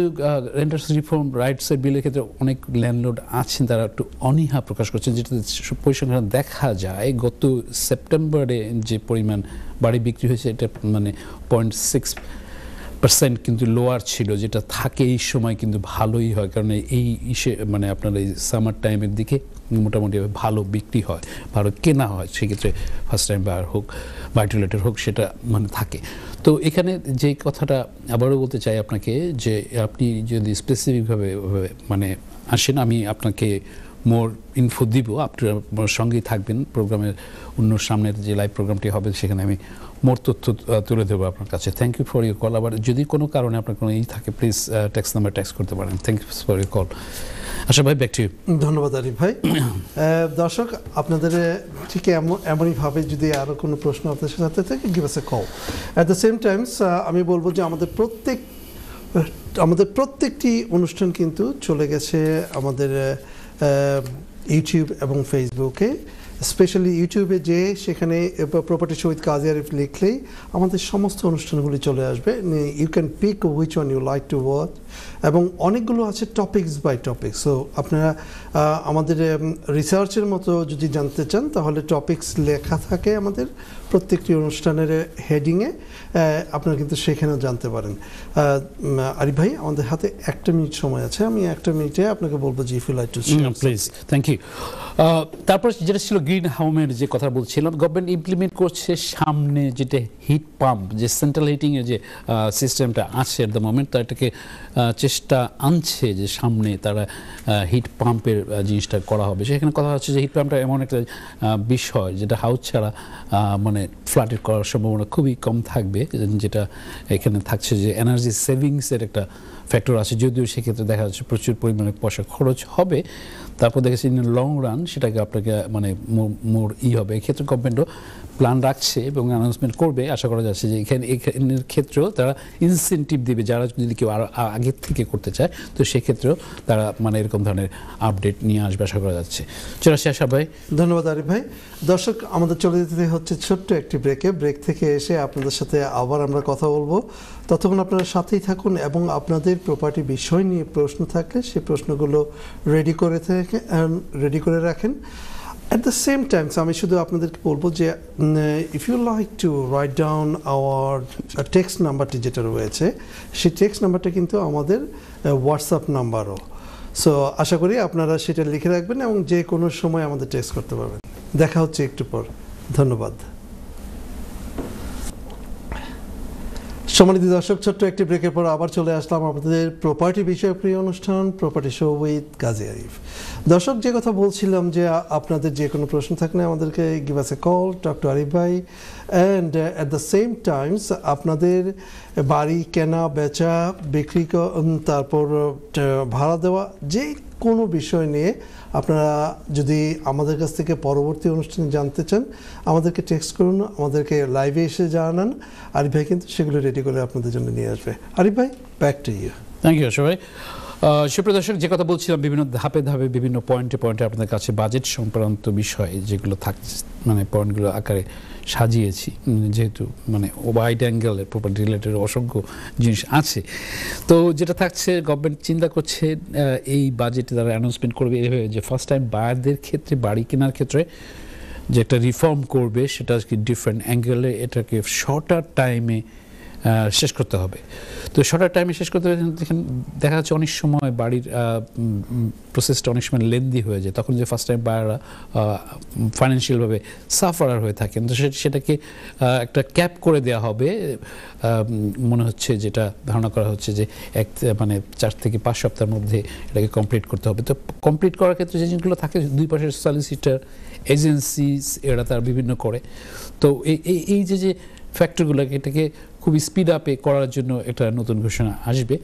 রেন্টার্স রিফর্ম রাইটসের বিলের ক্ষেত্রে অনেক ল্যান্ডলর্ড আছেন, তারা একটু অনীহা প্রকাশ করছেন, যেটা পরিসংখ্যান দেখা যায় গত সেপ্টেম্বরে যে পরিমাণ বাড়ি বিক্রি হয়েছে এটা মানে 0.6% কিন্তু লোয়ার ছিল, যেটা থাকে এই সময় কিন্তু ভালোই হয়, কারণ এই মানে আপনার এই সামার টাইমের দিকে মোটামুটি ভালো বিক্রি হয়, ভালো কেনা হয়। সেক্ষেত্রে ফার্স্ট টাইম বায়ার হোক, বাই-টু-লেটের হোক, সেটা মানে থাকে। তো এখানে যে কথাটা আবারও বলতে চাই আপনাকে, যে আপনি যদি স্পেসিফিকভাবে মানে আসেন, আমি আপনাকে মোর ইনফো দিব, আপনার সঙ্গেই থাকবেন প্রোগ্রামের অন্য সামনের যে লাইভ প্রোগ্রামটি হবে সেখানে আমি মোর তথ্য তুলে দেবো আপনার কাছে। Thank you for your call. আবার যদি কোনো কারণে আপনার কোনো থাকে প্লিজ টেক্সট নাম্বার টেক্সট করতে পারেন। Thank you for your call. Asha ভাই, ব্যাক টু ইউ। ধন্যবাদ আরিফ ভাই। দর্শক, আপনাদের ঠিক এমনইভাবে যদি আরও কোনো প্রশ্ন আপনাদের সাথে থাকে, give us a call. At the same Times আমি বলবো যে আমাদের প্রত্যেকটি অনুষ্ঠান কিন্তু চলে গেছে আমাদের ইউটিউব এবং ফেসবুকে। স্পেশালি ইউটিউবে যে সেখানে property show with Kazi Arif লিখলেই আমাদের সমস্ত অনুষ্ঠানগুলি চলে আসবে। You can pick which one you like to watch, এবং অনেকগুলো আছে টপিকস বাই টপিক। সো আপনারা আমাদের রিসার্চের মতো যদি জানতে চান তাহলে টপিকস লেখা থাকে আমাদের প্রত্যেকটি অনুষ্ঠানের হেডিংয়ে, আপনারা কিন্তু সেখানেও জানতে পারেন। আরিফ ভাই, আমাদের হাতে 1 মিনিট সময় আছে, আমি 1 মিনিটে আপনাকে বলবো যে if you like to please. Thank you. তারপর যেটা ছিল গ্রিন হাউমের যে কথা বলছিলাম, গভর্নমেন্ট ইমপ্লিমেন্ট করছে সামনে যেটা হিট পাম্প, যে সেন্ট্রাল হিটিংয়ের যে সিস্টেমটা আছে এট দ্য মোমেন্ট, তার এটাকে চেষ্টা আনছে যে সামনে তারা হিট পাম্পের জিনিসটা করা হবে। সেখানে কথা হচ্ছে যে হিট পাম্পটা এমন একটা বিষয় যেটা হাউস ছাড়া মানে ফ্ল্যাটের করার সম্ভাবনা খুবই কম থাকবে, যেটা এখানে থাকছে যে এনার্জি সেভিংসের একটা ফ্যাক্টর আছে, যদিও সেক্ষেত্রে দেখা যাচ্ছে প্রচুর পরিমাণে পয়সা খরচ হবে। তারপর দেখেছি ইন লং রান সেটাকে আপনাকে মানে মোর হবে। এক্ষেত্রে গভর্নমেন্টও প্ল্যান রাখছে এবং অ্যানাউন্সমেন্ট করবে। আশা করা যাচ্ছে যে এখানের ক্ষেত্রেও তারা ইনসেন্টিভ দেবে, যারা যদি কেউ আরও আগের থেকে করতে চায়, তো সেক্ষেত্রেও তারা মানে এরকম ধরনের আপডেট নিয়ে আসবে আশা করা যাচ্ছে। চলে আসি আশা ভাই। ধন্যবাদ আরিফ ভাই। দর্শক, আমাদের চলে যেতে হচ্ছে ছোট্ট একটি ব্রেক থেকে এসে আপনাদের সাথে আবার আমরা কথা বলবো। ততক্ষণ আপনারা সাথেই থাকুন, এবং আপনাদের প্রপার্টি বিষয় নিয়ে প্রশ্ন থাকলে সেই প্রশ্নগুলো রেডি করে রাখেন। অ্যাট দ্য সেম টাইমস আমি শুধু আপনাদেরকে বলবো যে if you like to write down our text নাম্বারটি যেটা রয়েছে, সেই টেক্সট নাম্বারটা কিন্তু আমাদের হোয়াটসঅ্যাপ নাম্বারও। সো আশা করি আপনারা সেটা লিখে রাখবেন এবং যে কোনো সময় আমাদের টেক্সট করতে পারবেন। দেখা হচ্ছে একটু পর। ধন্যবাদ। সম্মানিত দর্শক, ছোট্ট একটি ব্রেকের পর আবার চলে আসলাম আমাদের প্রপার্টি বিষয়ক প্রিয় অনুষ্ঠান property show with Kazi Arif. দর্শক, যে কথা বলছিলাম যে আপনাদের যে কোনো প্রশ্ন থাকলে আমাদেরকে give us a call, talk to Arif ভাই। And at the same times আপনাদের বাড়ি কেনা, বেচা, বিক্রি, তারপর ভাড়া দেওয়া, যে কোনো বিষয় নিয়ে আপনারা যদি আমাদের কাছ থেকে পরবর্তী অনুষ্ঠানে জানতে চান, আমাদেরকে টেক্সট করুন, আমাদেরকে লাইভে এসে জানান। আরিফ ভাই কিন্তু সেগুলো রেডি করে আপনাদের জন্য নিয়ে আসবে। আরিফ ভাই, back to you. Thank you Asha ভাই। সুপ্রিয় দর্শক, যে কথা বলছিলাম, বিভিন্ন ধাপে বিভিন্ন পয়েন্টে আপনাদের কাছে বাজেট সংক্রান্ত বিষয় যেগুলো থাকছে, মানে পয়েন্টগুলো আকারে সাজিয়েছি, যেহেতু মানে ওয়াইড অ্যাঙ্গেলের প্রপার্টি রিলেটেড অসংখ্য জিনিস আছে। তো যেটা থাকছে, গভর্নমেন্ট চিন্তা করছে এই বাজেটে তারা অ্যানাউন্সমেন্ট করবে এভাবে যে ফার্স্ট টাইম বায়ারদের ক্ষেত্রে বাড়ি কেনার ক্ষেত্রে যে একটা রিফর্ম করবে, সেটা ডিফারেন্ট অ্যাঙ্গেলে এটাকে শর্টার টাইমে শেষ করতে হবে। তো শর্টার টাইমে শেষ করতে হবে, দেখা যাচ্ছে অনেক সময় বাড়ির প্রসেসটা অনেক সময় লেন্দি হয়ে যায়, তখন যে ফার্স্ট টাইম বায়াররা ফাইন্যান্সিয়ালভাবে সাফারার হয়ে থাকেন। তো সেটাকে একটা ক্যাপ করে দেওয়া হবে মনে হচ্ছে, যেটা ধারণা করা হচ্ছে যে মানে 4 থেকে 5 সপ্তাহের মধ্যে এটাকে কমপ্লিট করতে হবে। তো কমপ্লিট করার ক্ষেত্রে যে জিনিসগুলো থাকে, দুই পাশের সলিসিটার এজেন্সিস এরা তারা বিভিন্ন করে। তো এই যে ফ্যাক্টরগুলোকে এটাকে খুবই স্পিড আপে করার জন্য একটা নতুন ঘোষণা আসবে।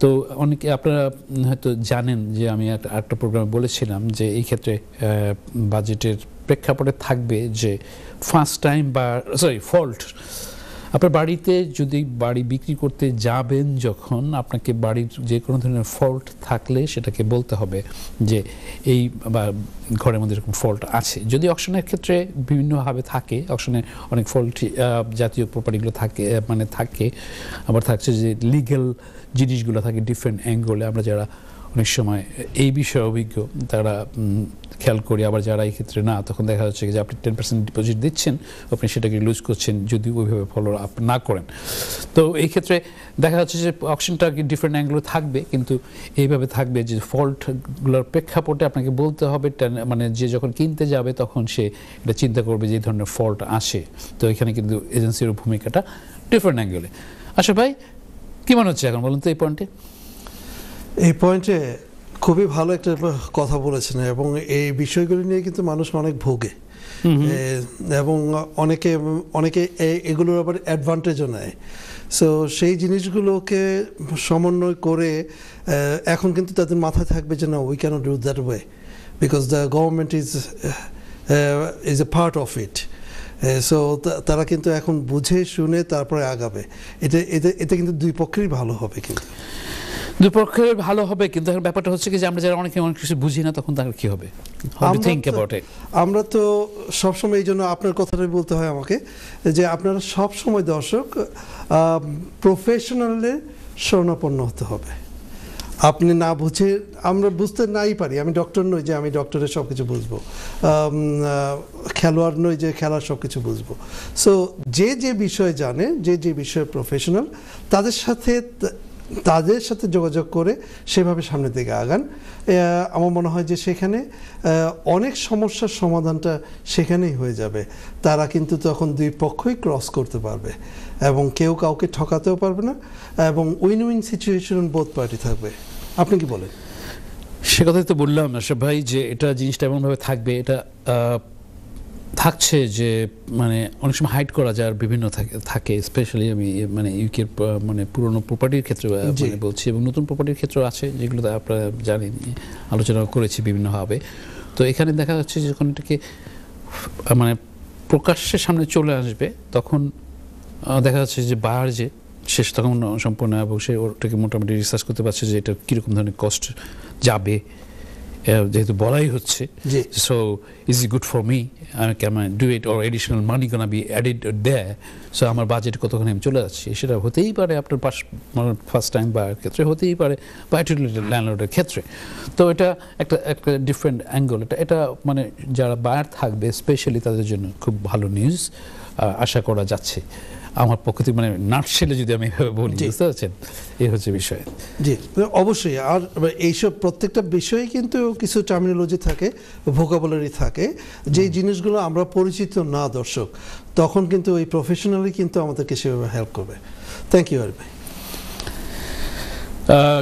তো অনেকে আপনারা হয়তো জানেন যে আমি একটা প্রোগ্রামে বলেছিলাম যে এই ক্ষেত্রে বাজেটের প্রেক্ষাপটে থাকবে যে ফার্স্ট টাইম বা ফল্ট আপনার বাড়িতে যদি বাড়ি বিক্রি করতে যাবেন, যখন আপনাকে বাড়ির যে কোনো ধরনের ফল্ট থাকলে সেটাকে বলতে হবে যে এই বা ঘরের মধ্যে এরকম ফল্ট আছে। যদি অকশনের ক্ষেত্রে বিভিন্নভাবে থাকে, অকশনে অনেক ফল্ট জাতীয় প্রপার্টিগুলো থাকে, মানে থাকে, আবার থাকছে যে লিগ্যাল জিনিসগুলো থাকে ডিফারেন্ট অ্যাঙ্গলে। আমরা যারা অনেক সময় এই বিষয়ে অভিজ্ঞ তারা খেয়াল করি, আবার যারা এই ক্ষেত্রে না, তখন দেখা যাচ্ছে যে আপনি 10% ডিপোজিট দিচ্ছেন, আপনি সেটাকে লুজ করছেন যদি ওইভাবে ফলো আপ না করেন। তো এই ক্ষেত্রে দেখা যাচ্ছে যে অপশনটা ডিফারেন্ট অ্যাঙ্গেলে থাকবে, কিন্তু এইভাবে থাকবে যে ফল্টগুলোর প্রেক্ষাপটে আপনাকে বলতে হবে, মানে যে যখন কিনতে যাবে তখন সে এটা চিন্তা করবে যে এই ধরনের ফল্ট আসে। তো এখানে কিন্তু এজেন্সির ভূমিকাটা ডিফারেন্ট অ্যাঙ্গেলে। আচ্ছা ভাই, কী মনে হচ্ছে এখন বলুন তো এই পয়েন্টে? এই পয়েন্টে খুবই ভালো একটা কথা বলেছেন, এবং এই বিষয়গুলি নিয়ে কিন্তু মানুষ অনেক ভোগে, এবং অনেকে এগুলোর আবার অ্যাডভান্টেজও নেয়। সো সেই জিনিসগুলোকে সমন্বয় করে এখন কিন্তু তাদের মাথায় থাকবে যে না, we can't do that way because the government is a part of it. So তারা কিন্তু এখন বুঝে শুনে তারপরে আগাবে। এতে কিন্তু দুই পক্ষেরই ভালো হবে, কিন্তু দুই পক্ষের ভালো হবে। কিন্তু ব্যাপারটা হচ্ছে কি যে আমরা যারা অনেক কিছু বুঝি না, তখন তার কি হবে? আমরা তো সবসময়, এই জন্য আপনার কথাটাই বলতে হয় আমাকে, যে আপনারা সবসময় দর্শক প্রফেশনালের শরণাপন্ন হতে হবে। আপনি না বুঝে, আমরা বুঝতে নাই পারি, আমি ডক্টর নই যে আমি ডক্টরের সব কিছু বুঝবো, খেলোয়াড় নই যে খেলার সব কিছু বুঝবো। সো যে বিষয়ে জানে, যে বিষয়ে প্রফেশনাল, তাদের সাথে যোগাযোগ করে সেভাবে সামনের দিকে আগান। আমার মনে হয় যে সেখানে অনেক সমস্যার সমাধানটা সেখানেই হয়ে যাবে। তারা কিন্তু তখন দুই পক্ষই ক্রস করতে পারবে এবং কেউ কাউকে ঠকাতেও পারবে না, এবং win win situation both party থাকবে। আপনি কি বলেন? সে কথাই তো বললাম আশরাফ ভাই, যে এটা জিনিসটা এমনভাবে থাকবে, এটা থাকছে যে মানে অনেক সময় হাইড করা যায়, আর বিভিন্ন থাকে স্পেশালি আমি মানে ইউকের মানে পুরনো প্রপার্টির ক্ষেত্রে মানে বলছি, এবং নতুন প্রপার্টির ক্ষেত্রেও আছে, যেগুলো আপনারা জানেন, আলোচনা করেছি বিভিন্নভাবে। তো এখানে দেখা যাচ্ছে যে যখন এটাকে মানে প্রকাশ্যের সামনে চলে আসবে, তখন দেখা যাচ্ছে যে বায়ার যে শেষ তখন সম্পূর্ণ, এবং সে ওটাকে মোটামুটি রিসার্চ করতে পারছে যে এটা কীরকম ধরনের কস্ট যাবে, যেহেতু বলাই হচ্ছে। So is it good for me, can I do it, or additional money gonna be added there. So আমার বাজেট কতখানি আমি চলে যাচ্ছি, সেটা হতেই পারে আপনার ফার্স্ট টাইম বায়ার ক্ষেত্রে, হতেই পারে বায়োটিলিটি ল্যান্ডলর্ডের ক্ষেত্রে। তো এটা একটা ডিফারেন্ট অ্যাঙ্গল। এটা মানে যারা বায়ার থাকবে স্পেশালি তাদের জন্য খুব ভালো নিউজ আশা করা যাচ্ছে আমার পক্ষ থেকে, মানে নাটশেলে যদি আমি এভাবে বলি, বুঝতে পারছেন, এই হচ্ছে বিষয়। জি অবশ্যই। আর এইসব প্রত্যেকটা বিষয়ে কিন্তু কিছু টার্মিনোলজি থাকে, ভোকাবুলারি থাকে, যে জিনিসগুলো আমরা পরিচিত না দর্শক, তখন কিন্তু ওই প্রফেশনালি কিন্তু আমাদেরকে সেভাবে হেল্প করবে। থ্যাংক ইউ আরিফ ভাই।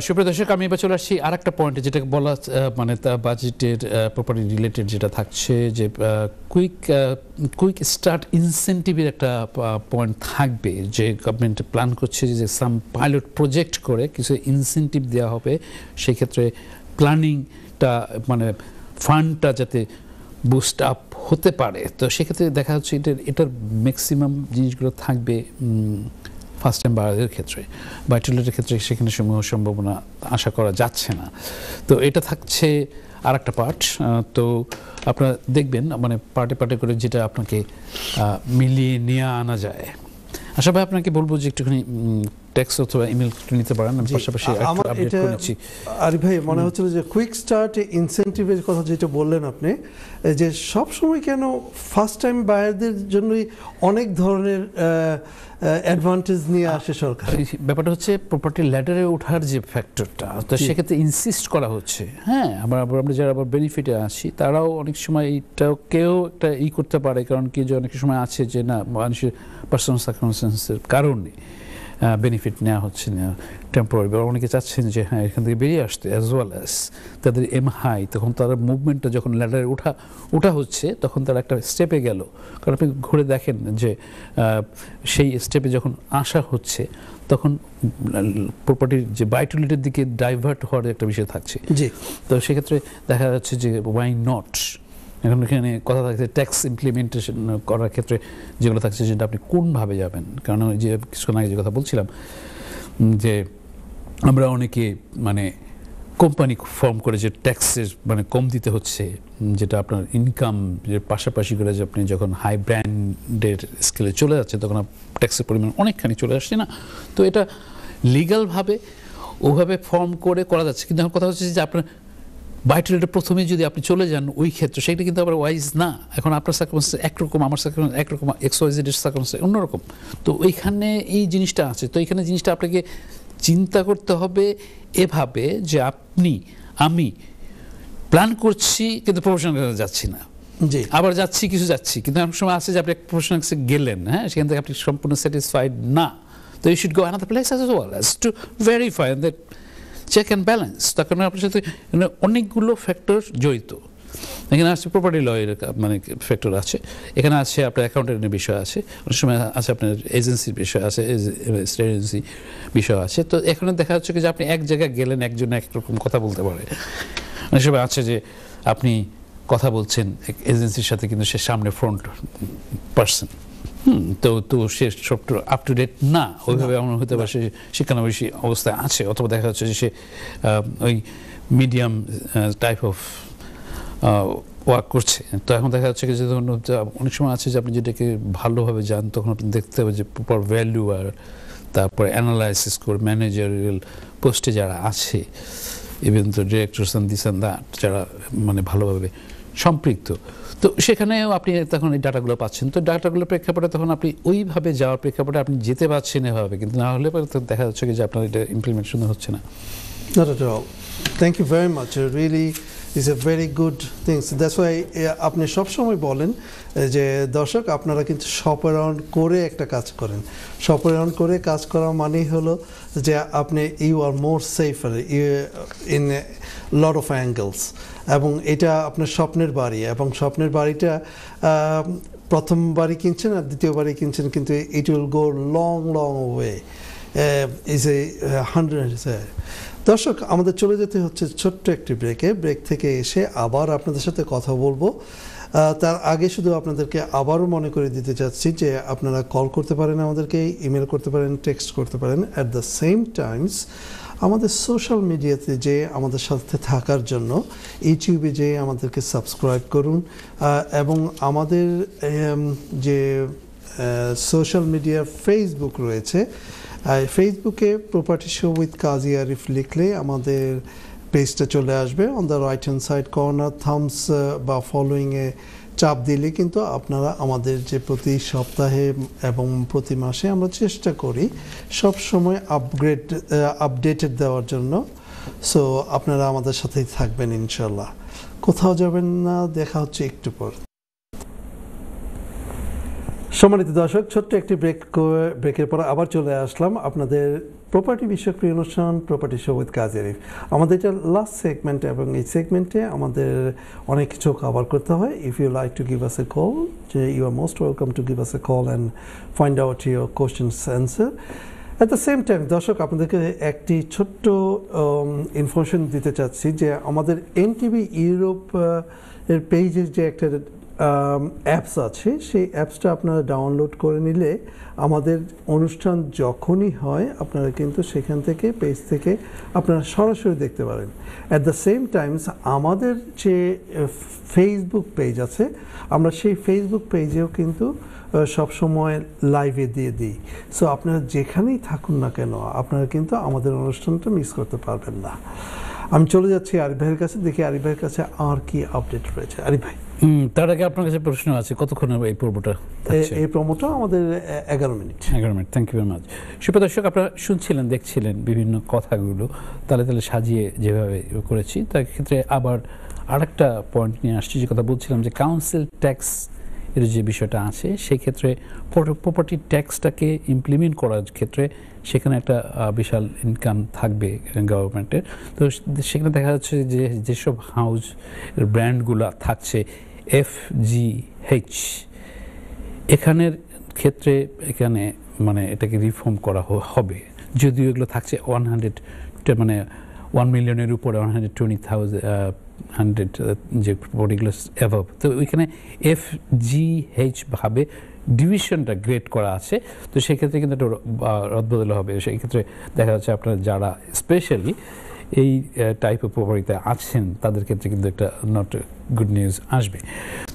সুপ্রিয় দর্শক, আমি এবার চলে আসছি আর একটা পয়েন্টে, যেটা বলা মানে বাজেটের প্রপার্টি রিলেটেড যেটা থাকছে, যে কুইক স্টার্ট ইনসেন্টিভের একটা পয়েন্ট থাকবে, যে গভর্নমেন্ট প্ল্যান করছে যে সাম পাইলট প্রজেক্ট করে কিছু ইনসেন্টিভ দেওয়া হবে, সেক্ষেত্রে প্ল্যানিংটা মানে ফান্ডটা যাতে বুস্ট আপ হতে পারে। তো সেক্ষেত্রে দেখা যাচ্ছে এটার ম্যাক্সিমাম জিনিসগুলো থাকবে ফার্স্ট টাইম বায়ারদের ক্ষেত্রে, বায়োটিলিটির ক্ষেত্রে সেখানে সমূহ সম্ভাবনা আশা করা যাচ্ছে না। তো এটা থাকছে আর একটা পার্ট। তো আপনারা দেখবেন মানে পার্টে করে যেটা আপনাকে মিলিয়ে নিয়ে আনা যায়। আশা ভাই, আপনাকে বলবো যে একটুখানি টেক্সট অথবা ইমেল নিতে পারেন, আমি পাশাপাশি আপডেট করেছি। আরিফ ভাই, মনে হচ্ছিল যে কুইক স্টার্ট ইনসেন্টিভের কথা যেটা বললেন আপনি, যে সব সময় কেন ফার্স্ট টাইম বায়ারদের জন্যই অনেক ধরনের অ্যাডভান্টেজ নিয়ে আসে সরকার। ব্যাপারটা হচ্ছে প্রপার্টি ল্যাডারে ওঠার যে ফ্যাক্টরটা, তো সেক্ষেত্রে ইনসিস্ট করা হচ্ছে। হ্যাঁ, আমরা যারা আবার বেনিফিটে আসি তারাও অনেক সময় এইটাকেও একটা করতে পারে, কারণ কি যে অনেক সময় আছে যে না, মানুষের পার্সোনাল সার্কামস্ট্যান্সের কারণে বেনিফিট নেওয়া হচ্ছে না টেম্পোরারি, বা অনেকে চাচ্ছেন যে হ্যাঁ এখান থেকে বেরিয়ে আসতে, অ্যাজ ওয়েল অ্যাজ তাদের এম হাই, তখন তারা মুভমেন্টটা যখন ল্যাডারে ওঠা হচ্ছে, তখন তারা একটা স্টেপে গেল। কারণ আপনি ঘুরে দেখেন যে সেই স্টেপে যখন আসা হচ্ছে, তখন প্রপার্টির যে বায়োটিলিটির দিকে ডাইভার্ট হওয়ার একটা বিষয় থাকছে। জি। তো সেক্ষেত্রে দেখা যাচ্ছে যে ওয়াই নট এখন এখানে কথা থাকছে ট্যাক্স ইমপ্লিমেন্টেশন করার ক্ষেত্রে যেগুলো থাকছে সেটা আপনি কোনভাবে যাবেন, কারণ ওই যে কিছুক্ষণ আগে যে কথা বলছিলাম যে আমরা অনেকে মানে কোম্পানি ফর্ম করে যে ট্যাক্সের মানে কম দিতে হচ্ছে, যেটা আপনার ইনকাম যে পাশাপাশি করে যে আপনি যখন হাই ব্র্যান্ডের স্কেলে চলে যাচ্ছে তখন ট্যাক্সের পরিমাণ অনেকখানি চলে আসছে না। তো এটা লিগ্যালভাবে ওভাবে ফর্ম করে করা যাচ্ছে, কিন্তু আমার কথা হচ্ছে যে আপনার বাইটুলেটে প্রথমে যদি আপনি চলে যান ওই ক্ষেত্রে সেটা কিন্তু আবার ওয়াইজ না। এখন আপনার সার্কামস্টেন্স একরকম, আমার সার্কামস্টেন্স একরকম, XYZ-এর সার্কামস্টেন্স অন্যরকম। তো ওইখানে এই জিনিসটা আছে। তো এইখানে জিনিসটা আপনাকে চিন্তা করতে হবে এভাবে যে আমি প্ল্যান করছি কিন্তু প্রফেশনাল যাচ্ছি না, জি আবার যাচ্ছি কিছু যাচ্ছি, কিন্তু এমন সময় আছে যে আপনি প্রফেশনাল গেলেন, হ্যাঁ, সেখান থেকে আপনি সম্পূর্ণ স্যাটিসফাইড না। তো you should go another place as well as to verify that check and balance. তার কারণে আপনার সাথে অনেকগুলো ফ্যাক্টর জড়িত। এখানে আছে প্রপার্টি লয়ের মানে ফ্যাক্টর আছে, এখানে আছে আপনার অ্যাকাউন্টেন্টের বিষয় আছে, অনেক সময় আছে আপনার এজেন্সির বিষয় আছে, এজেন্সি বিষয় আছে। তো এখানে দেখা যাচ্ছে যে আপনি এক জায়গায় গেলেন, একজন একরকম কথা বলতে পারে। অনেক সময় আছে যে আপনি কথা বলছেন এজেন্সির সাথে কিন্তু সে সামনে ফ্রন্ট পার্সন, তো সে সব আপ টু ডেট না, ওইভাবে এমন হতে পারে সে শিক্ষানবিশী অবস্থায় আছে, অথবা দেখা যাচ্ছে যে সে ওই মিডিয়াম টাইপ অফ ওয়ার্ক করছে। তো এখন দেখা যাচ্ছে যে ধরুন অনেক সময় আছে যে আপনি যেটাকে ভালোভাবে যান তখন আপনি দেখতে হবে যে প্রপার ভ্যালু আর তারপরে অ্যানালাইসিস করে ম্যানেজারিয়াল পোস্টে যারা আছে, ইভেন তো directors and this and that, যারা মানে ভালোভাবে সম্পৃক্ত, তো সেখানেও আপনি তখন এই ডাটাগুলো পাচ্ছেন। তো ডাটাগুলোর প্রেক্ষাপটে তখন আপনি ওইভাবে যাওয়ার প্রেক্ষাপটে আপনি যেতে পারছেন এভাবে, কিন্তু না হলে দেখা যাচ্ছে যে আপনার এটা ইমপ্লিমেন্টেশন হচ্ছে না। Not at all. Thank you very much. It really is a very good thing. So that's why আপনি সবসময় বলেন যে দর্শক আপনারা কিন্তু শপ অ্যারাউন্ড করে একটা কাজ করেন। শপ অ্যারাউন্ড করে কাজ করা মানেই হলো যে আপনি you are more safer in lot of angles, এবং এটা আপনার স্বপ্নের বাড়ি, এবং স্বপ্নের বাড়িটা প্রথম বাড়ি কিনছেন আর দ্বিতীয় বাড়ি কিনছেন, কিন্তু it will go long long way is a 100। দর্শক আমাদের চলে যেতে হচ্ছে ছোট্ট একটি ব্রেক থেকে এসে আবার আপনাদের সাথে কথা বলবো। তার আগে শুধু আপনাদেরকে আবারও মনে করে দিতে চাচ্ছি যে আপনারা কল করতে পারেন, আমাদেরকে ইমেল করতে পারেন, টেক্সট করতে পারেন। অ্যাট দ্য সেম টাইমস আমাদের সোশ্যাল মিডিয়াতে যে আমাদের সাথে থাকার জন্য ইউটিউবে যে আমাদেরকে সাবস্ক্রাইব করুন, এবং আমাদের যে সোশ্যাল মিডিয়া ফেসবুক রয়েছে, ফেসবুকে property show with Kazi Arif লিখলে আমাদের পেজটা চলে আসবে। On the right hand side corner thumbs বা ফলোয়িংয়ে চাপ দিলে কিন্তু আপনারা আমাদের যে প্রতি সপ্তাহে এবং প্রতি মাসে আমরা চেষ্টা করি সব সময় আপডেটেড দেওয়ার জন্য। সো আপনারা আমাদের সাথেই থাকবেন ইনশাল্লাহ, কোথাও যাবেন না। দেখা হচ্ছে একটু পর। সম্মানিত দর্শক, ছোট্ট একটি ব্রেকের পর আবার চলে আসলাম আপনাদের প্রপার্টি বিষয়ক প্রিয় অনুষ্ঠান property show with Kazi Arif. আমাদের এটা লাস্ট সেগমেন্ট, এবং এই সেগমেন্টে আমাদের অনেক কিছু কভার করতে হয়। If you like to give us a call, you are most welcome to give us a call and find out your questions answer. At the same time দর্শক আপনাদেরকে একটি ছোট্ট ইনফরমেশন দিতে চাচ্ছি যে আমাদের এনটিভি ইউরোপ এর পেজের যে একটা অ্যাপস আছে, সেই অ্যাপসটা আপনারা ডাউনলোড করে নিলে আমাদের অনুষ্ঠান যখনই হয় আপনারা কিন্তু সেখান থেকে পেজ থেকে আপনারা সরাসরি দেখতে পারেন। অ্যাট দ্য সেম টাইমস আমাদের যে ফেসবুক পেজ আছে, আমরা সেই ফেসবুক পেজেও কিন্তু সবসময় লাইভে দিয়ে দিই। সো আপনারা যেখানেই থাকুন না কেন আপনারা কিন্তু আমাদের অনুষ্ঠানটা মিস করতে পারবেন না। আমি চলে যাচ্ছি আরিফ ভাইয়ের কাছে, দেখি আরিফ ভাইয়ের কাছে আর কি আপডেট রয়েছে। আরিফ ভাই, তার আগে আপনার কাছে প্রশ্ন আছে, কতক্ষণ এই পর্বটা? এই পর্বটা আমাদের 11 মিনিট। Thank you very much. সুপ্রিয় দর্শক, আপনারা শুনছিলেন, দেখছিলেন বিভিন্ন কথাগুলো তালে তালে সাজিয়ে যেভাবে করেছি, তার ক্ষেত্রে আবার আরেকটা পয়েন্ট নিয়ে আসছি। যে কথা বলছিলাম যে কাউন্সিল ট্যাক্স এর যে বিষয়টা আছে, সেই ক্ষেত্রে প্রপার্টি ট্যাক্সটাকে ইমপ্লিমেন্ট করার ক্ষেত্রে সেখানে একটা বিশাল ইনকাম থাকবে গভর্নমেন্টের। তো সেখানে দেখা যাচ্ছে যে যেসব হাউস ব্র্যান্ডগুলো থাকছে FGH, এখানের ক্ষেত্রে এখানে মানে এটাকে রিফর্ম করা হবে, যদিও এগুলো থাকছে 100 মানে 1 মিলিয়নের উপরে 120,000 যে প্রপার্টিগুলো অ্যাভাব, তো ওইখানে FGH ভাবে ডিভিশনটা গ্রেড করা আছে। তো সেক্ষেত্রে কিন্তু একটা রদবদল হবে। সেই ক্ষেত্রে দেখা যাচ্ছে আপনার যারা স্পেশালি এই টাইপের প্রপার্টিতে আছেন তাদের ক্ষেত্রে কিন্তু একটা নট গুড নিউজ আসবে।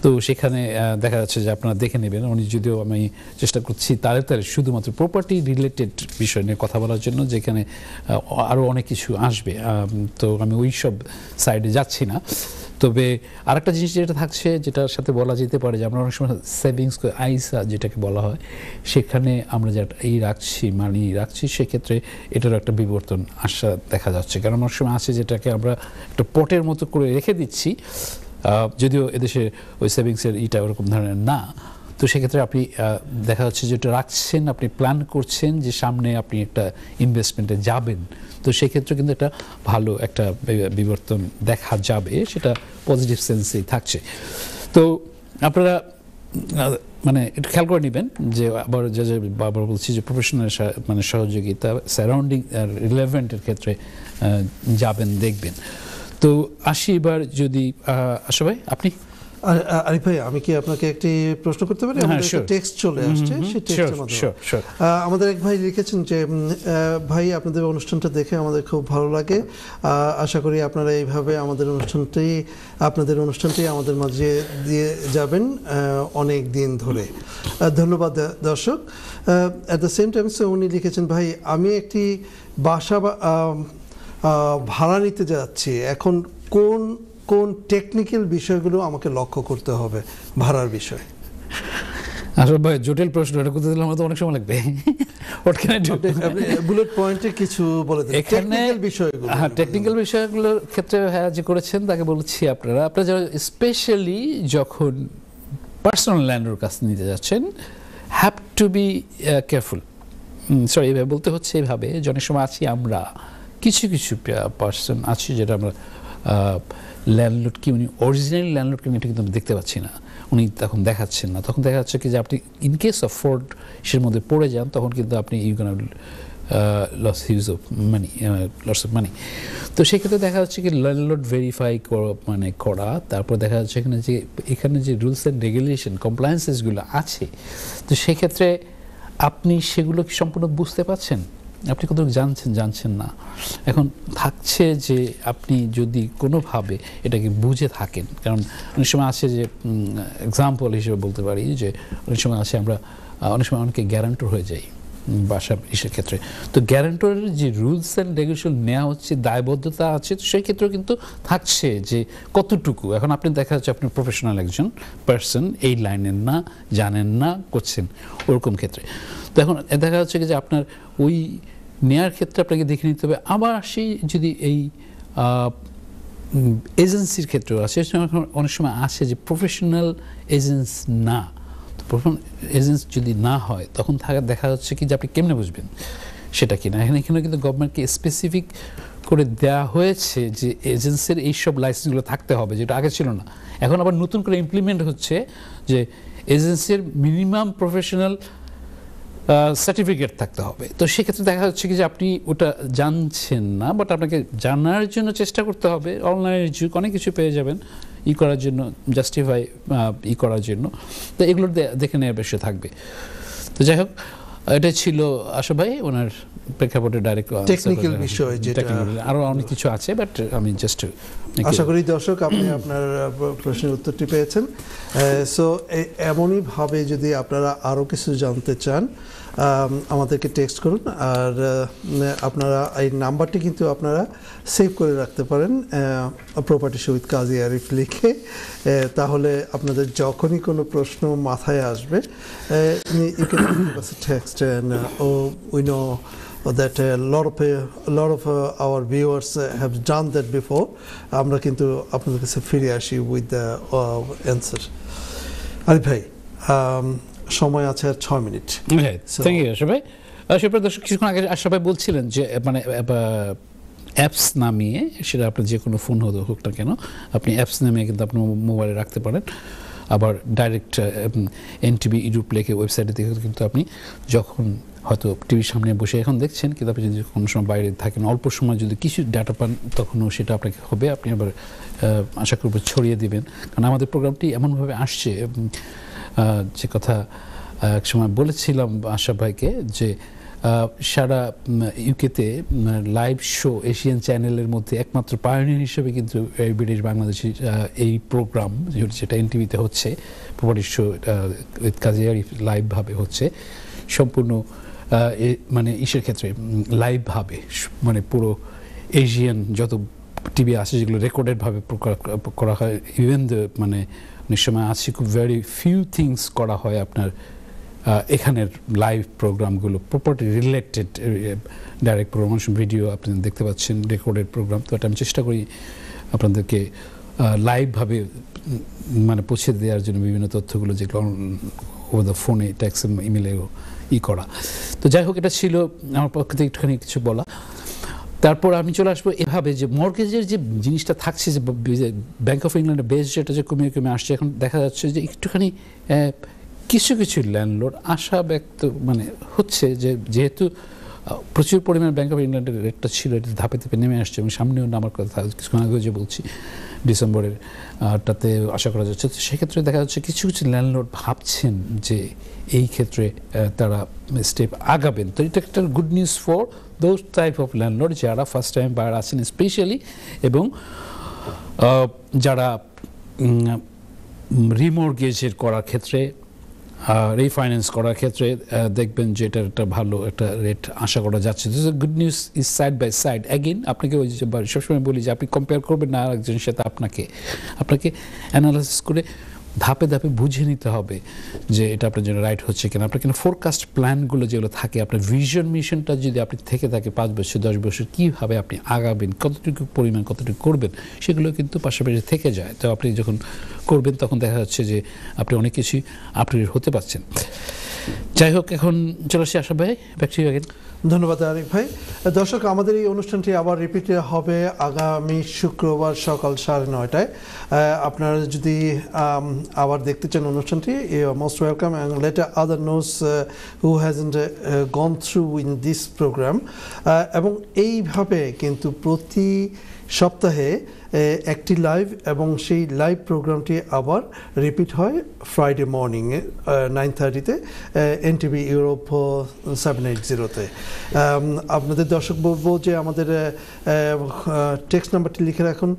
তো সেখানে দেখা যাচ্ছে যে আপনারা দেখে নেবেন, উনি যদিও আমি চেষ্টা করছি তাড়াতাড়ি শুধুমাত্র প্রপার্টি রিলেটেড বিষয় নিয়ে কথা বলার জন্য, যেখানে আরও অনেক কিছু আসবে, তো আমি ওই সব সাইডে যাচ্ছি না। তবে আরেকটা জিনিস যেটা থাকছে, যেটার সাথে বলা যেতে পারে যে আমরা অনেক সময় সেভিংস আইসা যেটাকে বলা হয়, সেখানে আমরা যেটা মানি রাখছি, সেক্ষেত্রে এটারও একটা বিবর্তন আসা দেখা যাচ্ছে। কারণ অনেক সময় আছে যেটাকে আমরা একটা পটের মতো করে রেখে দিচ্ছি, যদিও এদেশে ওই সেভিংসের ওরকম ধরনের না। তো সেক্ষেত্রে আপনি দেখা যাচ্ছে যেটা রাখছেন, আপনি প্ল্যান করছেন যে সামনে আপনি একটা ইনভেস্টমেন্টে যাবেন, তো সেক্ষেত্রে কিন্তু একটা ভালো একটা বিবর্তন দেখা যাবে, সেটা পজিটিভ সেন্সেই থাকছে। তো আপনারা মানে একটু খেয়াল করে নেবেন যে আবার বারবার বলছি যে প্রফেশনাল মানে সহযোগিতা, সারাউন্ডিং রিলেভেন্টের ক্ষেত্রে যাবেন, দেখবেন। তো আসি এবার যদি আশা ভাই আপনি। আরিফ ভাই, আমি কি আপনাকে একটি প্রশ্ন করতে পারি? আমাদের একটা টেক্সট চলে আসছে, সেই টেক্সটের মাধ্যমে আমাদের এক ভাই লিখেছেন যে ভাই, আপনাদের অনুষ্ঠানটা দেখে আমাদের খুব ভালো লাগে, আশা করি আপনারা এইভাবে আপনাদের অনুষ্ঠানটি আমাদের মাঝে দিয়ে যাবেন অনেক দিন ধরে। ধন্যবাদ দর্শক। অ্যাট দ্য সেম টাইম উনি লিখেছেন, ভাই আমি একটি বাসা ভাড়া নিতে যাচ্ছি, এখন কোন কোন টেকনিক্যাল বিষয়গুলো আমাকে লক্ষ্য করতে হবে ভাড়ার বিষয়ে? আসলে ভাই জটিল প্রশ্ন, এটা করতে দিলে আমার তো অনেক সময় লাগবে। বুলেট পয়েন্টে কিছু বলে দেন টেকনিক্যাল বিষয়গুলো। হ্যাঁ, টেকনিক্যাল বিষয়গুলোর ক্ষেত্রে যে করেছেন তাকে বলছি, আপনারা যারা স্পেশালি যখন পার্সোনাল ল্যান্ডের কাছে নিতে যাচ্ছেন, have to be careful. Sorry, এভাবে বলতে হচ্ছে এইভাবে, যে অনেক সময় আছি আমরা কিছু পার্সন আছি যেটা আমরা ল্যান্ডলর্ডকে, উনি অরিজিনাল ল্যান্ডলর্ডকে এটা কিন্তু আমরা দেখতে পাচ্ছি না, উনি তখন দেখাচ্ছেন না। তখন দেখা যাচ্ছে কি যে আপনি ইন কেস অফ ফ্রডের মধ্যে পড়ে যান, তখন কিন্তু আপনি লস অফ মানি। তো সেক্ষেত্রে দেখা যাচ্ছে কি ল্যান্ডলর্ড ভেরিফাই করা, তারপর দেখা যাচ্ছে এখানে যে রুলস অ্যান্ড রেগুলেশন কমপ্লায়েন্সেসগুলো আছে, তো সেক্ষেত্রে আপনি সেগুলো কি সম্পূর্ণ বুঝতে পারছেন? আপনি কত জানছেন না। এখন থাকছে যে আপনি যদি কোনোভাবে এটাকে বুঝে থাকেন, কারণ অনেক সময় আছে যে এক্সাম্পল হিসেবে বলতে পারি যে অনেক সময় আছে আমরা অনেক সময় অনেকে গ্যারান্টর হয়ে যাই বাসা ইসের ক্ষেত্রে। তো গ্যারান্টরের যে রুলস অ্যান্ড রেগুলেশন নেওয়া হচ্ছে, দায়বদ্ধতা আছে, তো সেই ক্ষেত্রেও কিন্তু থাকছে যে কতটুকু। এখন আপনি দেখা যাচ্ছে আপনি প্রফেশনাল একজন পার্সন, এই লাইনের না, জানেন না, করছেন ওরকম ক্ষেত্রে। তো এখন দেখা যাচ্ছে যে আপনার ওই নেয়ার ক্ষেত্রে আপনাকে দেখে নিতে হবে। আবার সেই যদি এই এজেন্সির ক্ষেত্রেও আছে, অনেক সময় আসে যে প্রফেশনাল এজেন্স না, তো প্রফেশনাল এজেন্স যদি না হয় তখন দেখা যাচ্ছে কি যে আপনি কেমনে বুঝবেন সেটা কিনা। এখানে কিন্তু গভর্নমেন্টকে স্পেসিফিক করে দেওয়া হয়েছে যে এজেন্সির এইসব লাইসেন্সগুলো থাকতে হবে, যেটা আগে ছিল না। এখন আবার নতুন করে ইমপ্লিমেন্ট হচ্ছে যে এজেন্সির মিনিমাম প্রফেশনাল সার্টিফিকেট থাকতে হবে। তো সেক্ষেত্রে দেখা যাচ্ছে কি যে আপনি ওটা জানছেন না, বাট আপনাকে জানার জন্য চেষ্টা করতে হবে। অনলাইনের যুগ, অনেক কিছু পেয়ে যাবেন করার জন্য, জাস্টিফাই করার জন্য। তো এগুলো দেখে নেওয়ার বিষয় থাকবে। তো যাই হোক, এটা ছিল আশা ভাই ওনার প্রেক্ষাপটে ডাইরেক্ট টেকনিক্যাল বিষয়, যেটা আরও অনেক কিছু আছে, বাট আমি জাস্ট আশা করি দর্শক আপনি আপনার প্রশ্নের উত্তরটি পেয়েছেন। সো এমনই ভাবে যদি আপনারা আরও কিছু জানতে চান, আমাদেরকে টেক্সট করুন। আর আপনারা এই নাম্বারটি কিন্তু আপনারা সেভ করে রাখতে পারেন, প্রপার্টি উইথ কাজী আরিফ লিখে। তাহলে আপনাদের যখনই কোনো প্রশ্ন মাথায় আসবে, you can give us a text, and we know that a lot of our viewers have done that before. আমরা কিন্তু আপনাদের কাছে ফিরে আসি with the answer. আরিফ ভাই, সময় আছে আর 6 মিনিট। থ্যাংক ইউ আশা ভাই। সুপ্রিয় দর্শক, কিছুক্ষণ আগে আশা ভাই বলছিলেন যে মানে অ্যাপস নামিয়ে, সেটা আপনার যে কোনো ফোন হোক না কেন, আপনি অ্যাপস নামিয়ে কিন্তু আপনি মোবাইলে রাখতে পারেন। আবার ডাইরেক্ট NTB ইউটিউব প্লেকে ওয়েবসাইটে থেকে কিন্তু আপনি যখন হয়তো টিভির সামনে বসে এখন দেখছেন, কিন্তু আপনি যদি কোনো সময় বাইরে থাকেন, অল্প সময় যদি কিছু ডাটা পান, তখনও সেটা আপনাকে হবে, আপনি আবার আশা করব ছড়িয়ে দিবেন। কারণ আমাদের প্রোগ্রামটি এমনভাবে আসছে, যে কথা এক সময় বলেছিলাম আশা ভাইকে, যে সারা ইউকেতে লাইভ শো এশিয়ান চ্যানেলের মধ্যে একমাত্র পায়োনিয়ার হিসেবে কিন্তু ব্রিটিশ বাংলাদেশি এই প্রোগ্রাম যেটা এনটিভিতে হচ্ছে, property show with Kazi Arif লাইভভাবে হচ্ছে, সম্পূর্ণ মানে ইসের ক্ষেত্রে লাইভভাবে, মানে পুরো এশিয়ান যত টিভি আছে যেগুলো রেকর্ডেডভাবে করা হয়, ইভেন মানে অনেক সময় আছে খুব ভেরি ফিউ থিংস করা হয় আপনার এখানের লাইভ প্রোগ্রামগুলো property related direct program, video আপনি দেখতে পাচ্ছেন, রেকর্ডেড প্রোগ্রাম। তো এটা আমি চেষ্টা করি আপনাদেরকে লাইভভাবে মানে পৌঁছে দেওয়ার জন্য বিভিন্ন তথ্যগুলো, যেগুলো ওভার দ্য ফোনে, ট্যাক্স, ইমেলে করা। তো যাই হোক, এটা ছিল আমার পক্ষ থেকে একটুখানি কিছু বলা। তারপর আমি চলে আসবো এভাবে যে মর্গেজের যে জিনিসটা থাকছে, যে ব্যাংক অফ ইংল্যান্ডের বেস যেটা যে কমিয়ে কমে আসছে, এখন দেখা যাচ্ছে যে একটুখানি কিছু কিছু ল্যান্ডলর্ড আশা ব্যক্ত মানে হচ্ছে যে যেহেতু প্রচুর পরিমাণে ব্যাংক অফ ইংল্যান্ডের রেটটা ছিল, এটা ধাপে ধাপে নেমে আসছে, এবং সামনেও নামার কথা কিছুক্ষণ আগে যে বলছি ডিসেম্বরের টাতে আশা করা যাচ্ছে। তো সেক্ষেত্রে দেখা যাচ্ছে কিছু কিছু ল্যান্ডলর্ড ভাবছেন যে এই ক্ষেত্রে তারা স্টেপ আগাবেন। তো এটা একটা good news for those type of landlord যারা ফার্স্ট টাইম বায়ার আছেন স্পেশালি, এবং যারা রিমর্গেজের করার ক্ষেত্রে, রিফাইন্যান্স করার ক্ষেত্রে দেখবেন যে এটা একটা ভালো একটা রেট আশা করা যাচ্ছে। Good news is side by side. Again আপনাকে ওই যে সবসময় বলি যে আপনি কম্পেয়ার করবেন না আরেকজনের সাথে, আপনাকে অ্যানালাইসিস করে ধাপে ধাপে বুঝে নিতে হবে যে এটা আপনার জন্য রাইট হচ্ছে কিনা। আপনার কিন্তু ফোরকাস্ট প্ল্যানগুলো যেগুলো থাকে, আপনার ভিশন মিশনটা যদি আপনি থেকে থাকে 5 বছর 10 বছর, কীভাবে আপনি আগাবেন, কতটুকু পরিমাণ কতটুকু করবেন, সেগুলো কিন্তু পাশাপাশি থেকে যায়। তো আপনি যখন করবেন তখন দেখা যাচ্ছে যে আপনি অনেক কিছুই আপডেট হতে পারছেন। যাই হোক, এখন চলে আসি আশা ভাই, ব্যাক টু ইউ अगेन। ধন্যবাদ আরিফ ভাই। দর্শক, আমাদের এই অনুষ্ঠানটি আবার রিপিট হবে আগামী শুক্রবার সকাল 9:30টায়। আপনারা যদি আবার দেখতে চান অনুষ্ঠানটি, most welcome, and let other knows who hasn't gone through in this program. এবং এইভাবে কিন্তু প্রতি সপ্তাহে একটি লাইভ, এবং সেই লাইভ প্রোগ্রামটি আবার রিপিট হয় ফ্রাইডে মর্নিংয়ে 9:30তে এনটিভি ইউরোপ 780-তে। আপনাদের দর্শক বলবো যে আমাদের টেক্সট নাম্বারটি লিখে রাখুন,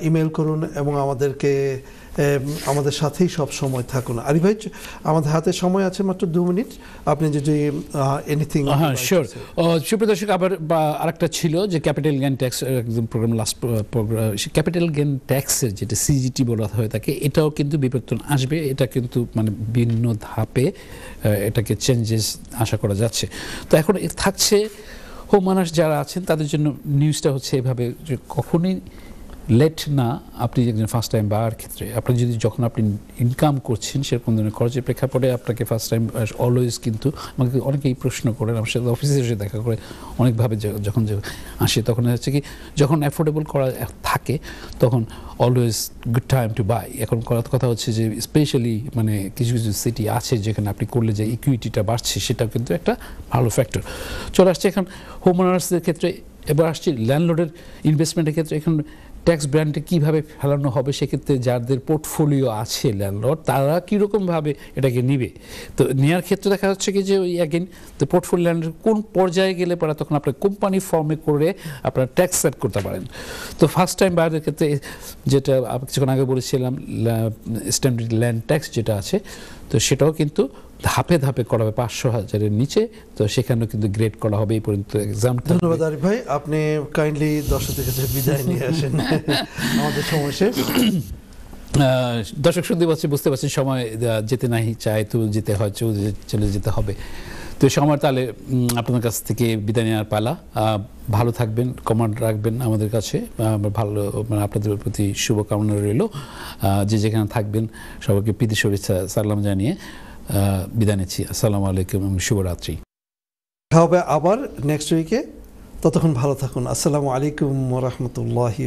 ইমেল করুন, এবং আমাদের সাথেই সব সময় থাকুন। আরিফ ভাই, আমাদের হাতে সময় আছে মাত্র 2 মিনিট, আপনি যদি এনিথিং। হ্যাঁ, শিওর। সুপ্রিয় দর্শক, আবার আরেকটা ছিল যে ক্যাপিটাল গেইন ট্যাক্স, একদম program last program, capital gain ট্যাক্সের যেটা সিজিটি বলা হয়ে থাকে, এটাও কিন্তু বিবর্তন আসবে। এটা কিন্তু মানে ভিন্ন ধাপে এটাকে চেঞ্জেস আশা করা যাচ্ছে। তো এখন থাকছে হোম ওনার্স যারা আছেন তাদের জন্য নিউজটা হচ্ছে এভাবে যে কখনই লেট না, আপনি একজন ফার্স্ট টাইম বায়ার ক্ষেত্রে আপনি যদি যখন আপনি ইনকাম করছেন সেরকম ধরনের খরচের প্রেক্ষাপটে আপনাকে ফার্স্ট টাইম অলওয়েজ, কিন্তু আমাকে অনেকেই প্রশ্ন করেন, আমার সাথে অফিসে এসে দেখা করে অনেকভাবে যখন আসে, তখন হচ্ছে কি যখন অ্যাফোর্ডেবল করা থাকে তখন always good time to buy. এখন কথা হচ্ছে যে স্পেশালি মানে কিছু কিছু সিটি আছে যেখানে আপনি করলে যে ইকুইটিটা বাড়ছে, সেটাও কিন্তু একটা ভালো ফ্যাক্টর চলে আসছে। এখন হোম ওনার্সদের ক্ষেত্রে এবার আসছে ল্যান্ডলর্ডের ইনভেস্টমেন্টের ক্ষেত্রে। এখন ট্যাক্স ব্র্যান্ডে কীভাবে ফেলানো হবে, সেক্ষেত্রে যাদের পোর্টফোলিও আছে ল্যান্ডলর্ড, তারা কীরকমভাবে এটাকে নিবে। তো নেওয়ার ক্ষেত্রে দেখা যাচ্ছে কি যে ওই অ্যাগেন তো পোর্টফোলিও ল্যান্ডের কোন পর্যায়ে গেলে পরে তখন আপনার কোম্পানি ফর্মে করে আপনারা ট্যাক্স সেট করতে পারেন। তো ফার্স্ট টাইম বায়ারদের ক্ষেত্রে যেটা কিছুক্ষণ আগে বলেছিলাম, স্ট্যান্ডার্ড ল্যান্ড ট্যাক্স যেটা আছে, তো সেটাও কিন্তু ধাপে ধাপে করা হবে 500,000-এর নিচে। তো সেখানেও কিন্তু গ্রেড করা হবে এই পর্যন্ত এক্সাম। ধন্যবাদ আরিফ ভাই, আপনি কাইন্ডলি দর্শকদের কাছে বিদায় নিয়ে আসেন, আমাদের সময় শেষ। দর্শক শুনতে পাচ্ছি, বুঝতে পারছেন সময় যেতে নাই চায়, তো যেতে হয়, চলে যেতে হবে। তো সময় তাহলে আপনাদের কাছ থেকে বিদায় নেওয়ার পালা। ভালো থাকবেন, কমান্ড রাখবেন আমাদের কাছে, ভালো মানে আপনাদের প্রতি শুভকামনা রইল। যে যেখানে থাকবেন সবাইকে প্রীতি শুভেচ্ছা সালাম জানিয়ে বিদায় নিচ্ছি। আসসালামু আলাইকুম এবং শুভরাত্রি। দেখা হবে আবার নেক্সট উইকে, ততক্ষণ ভালো থাকুন। আসসালামু আলাইকুম ওয়া রাহমাতুল্লাহি।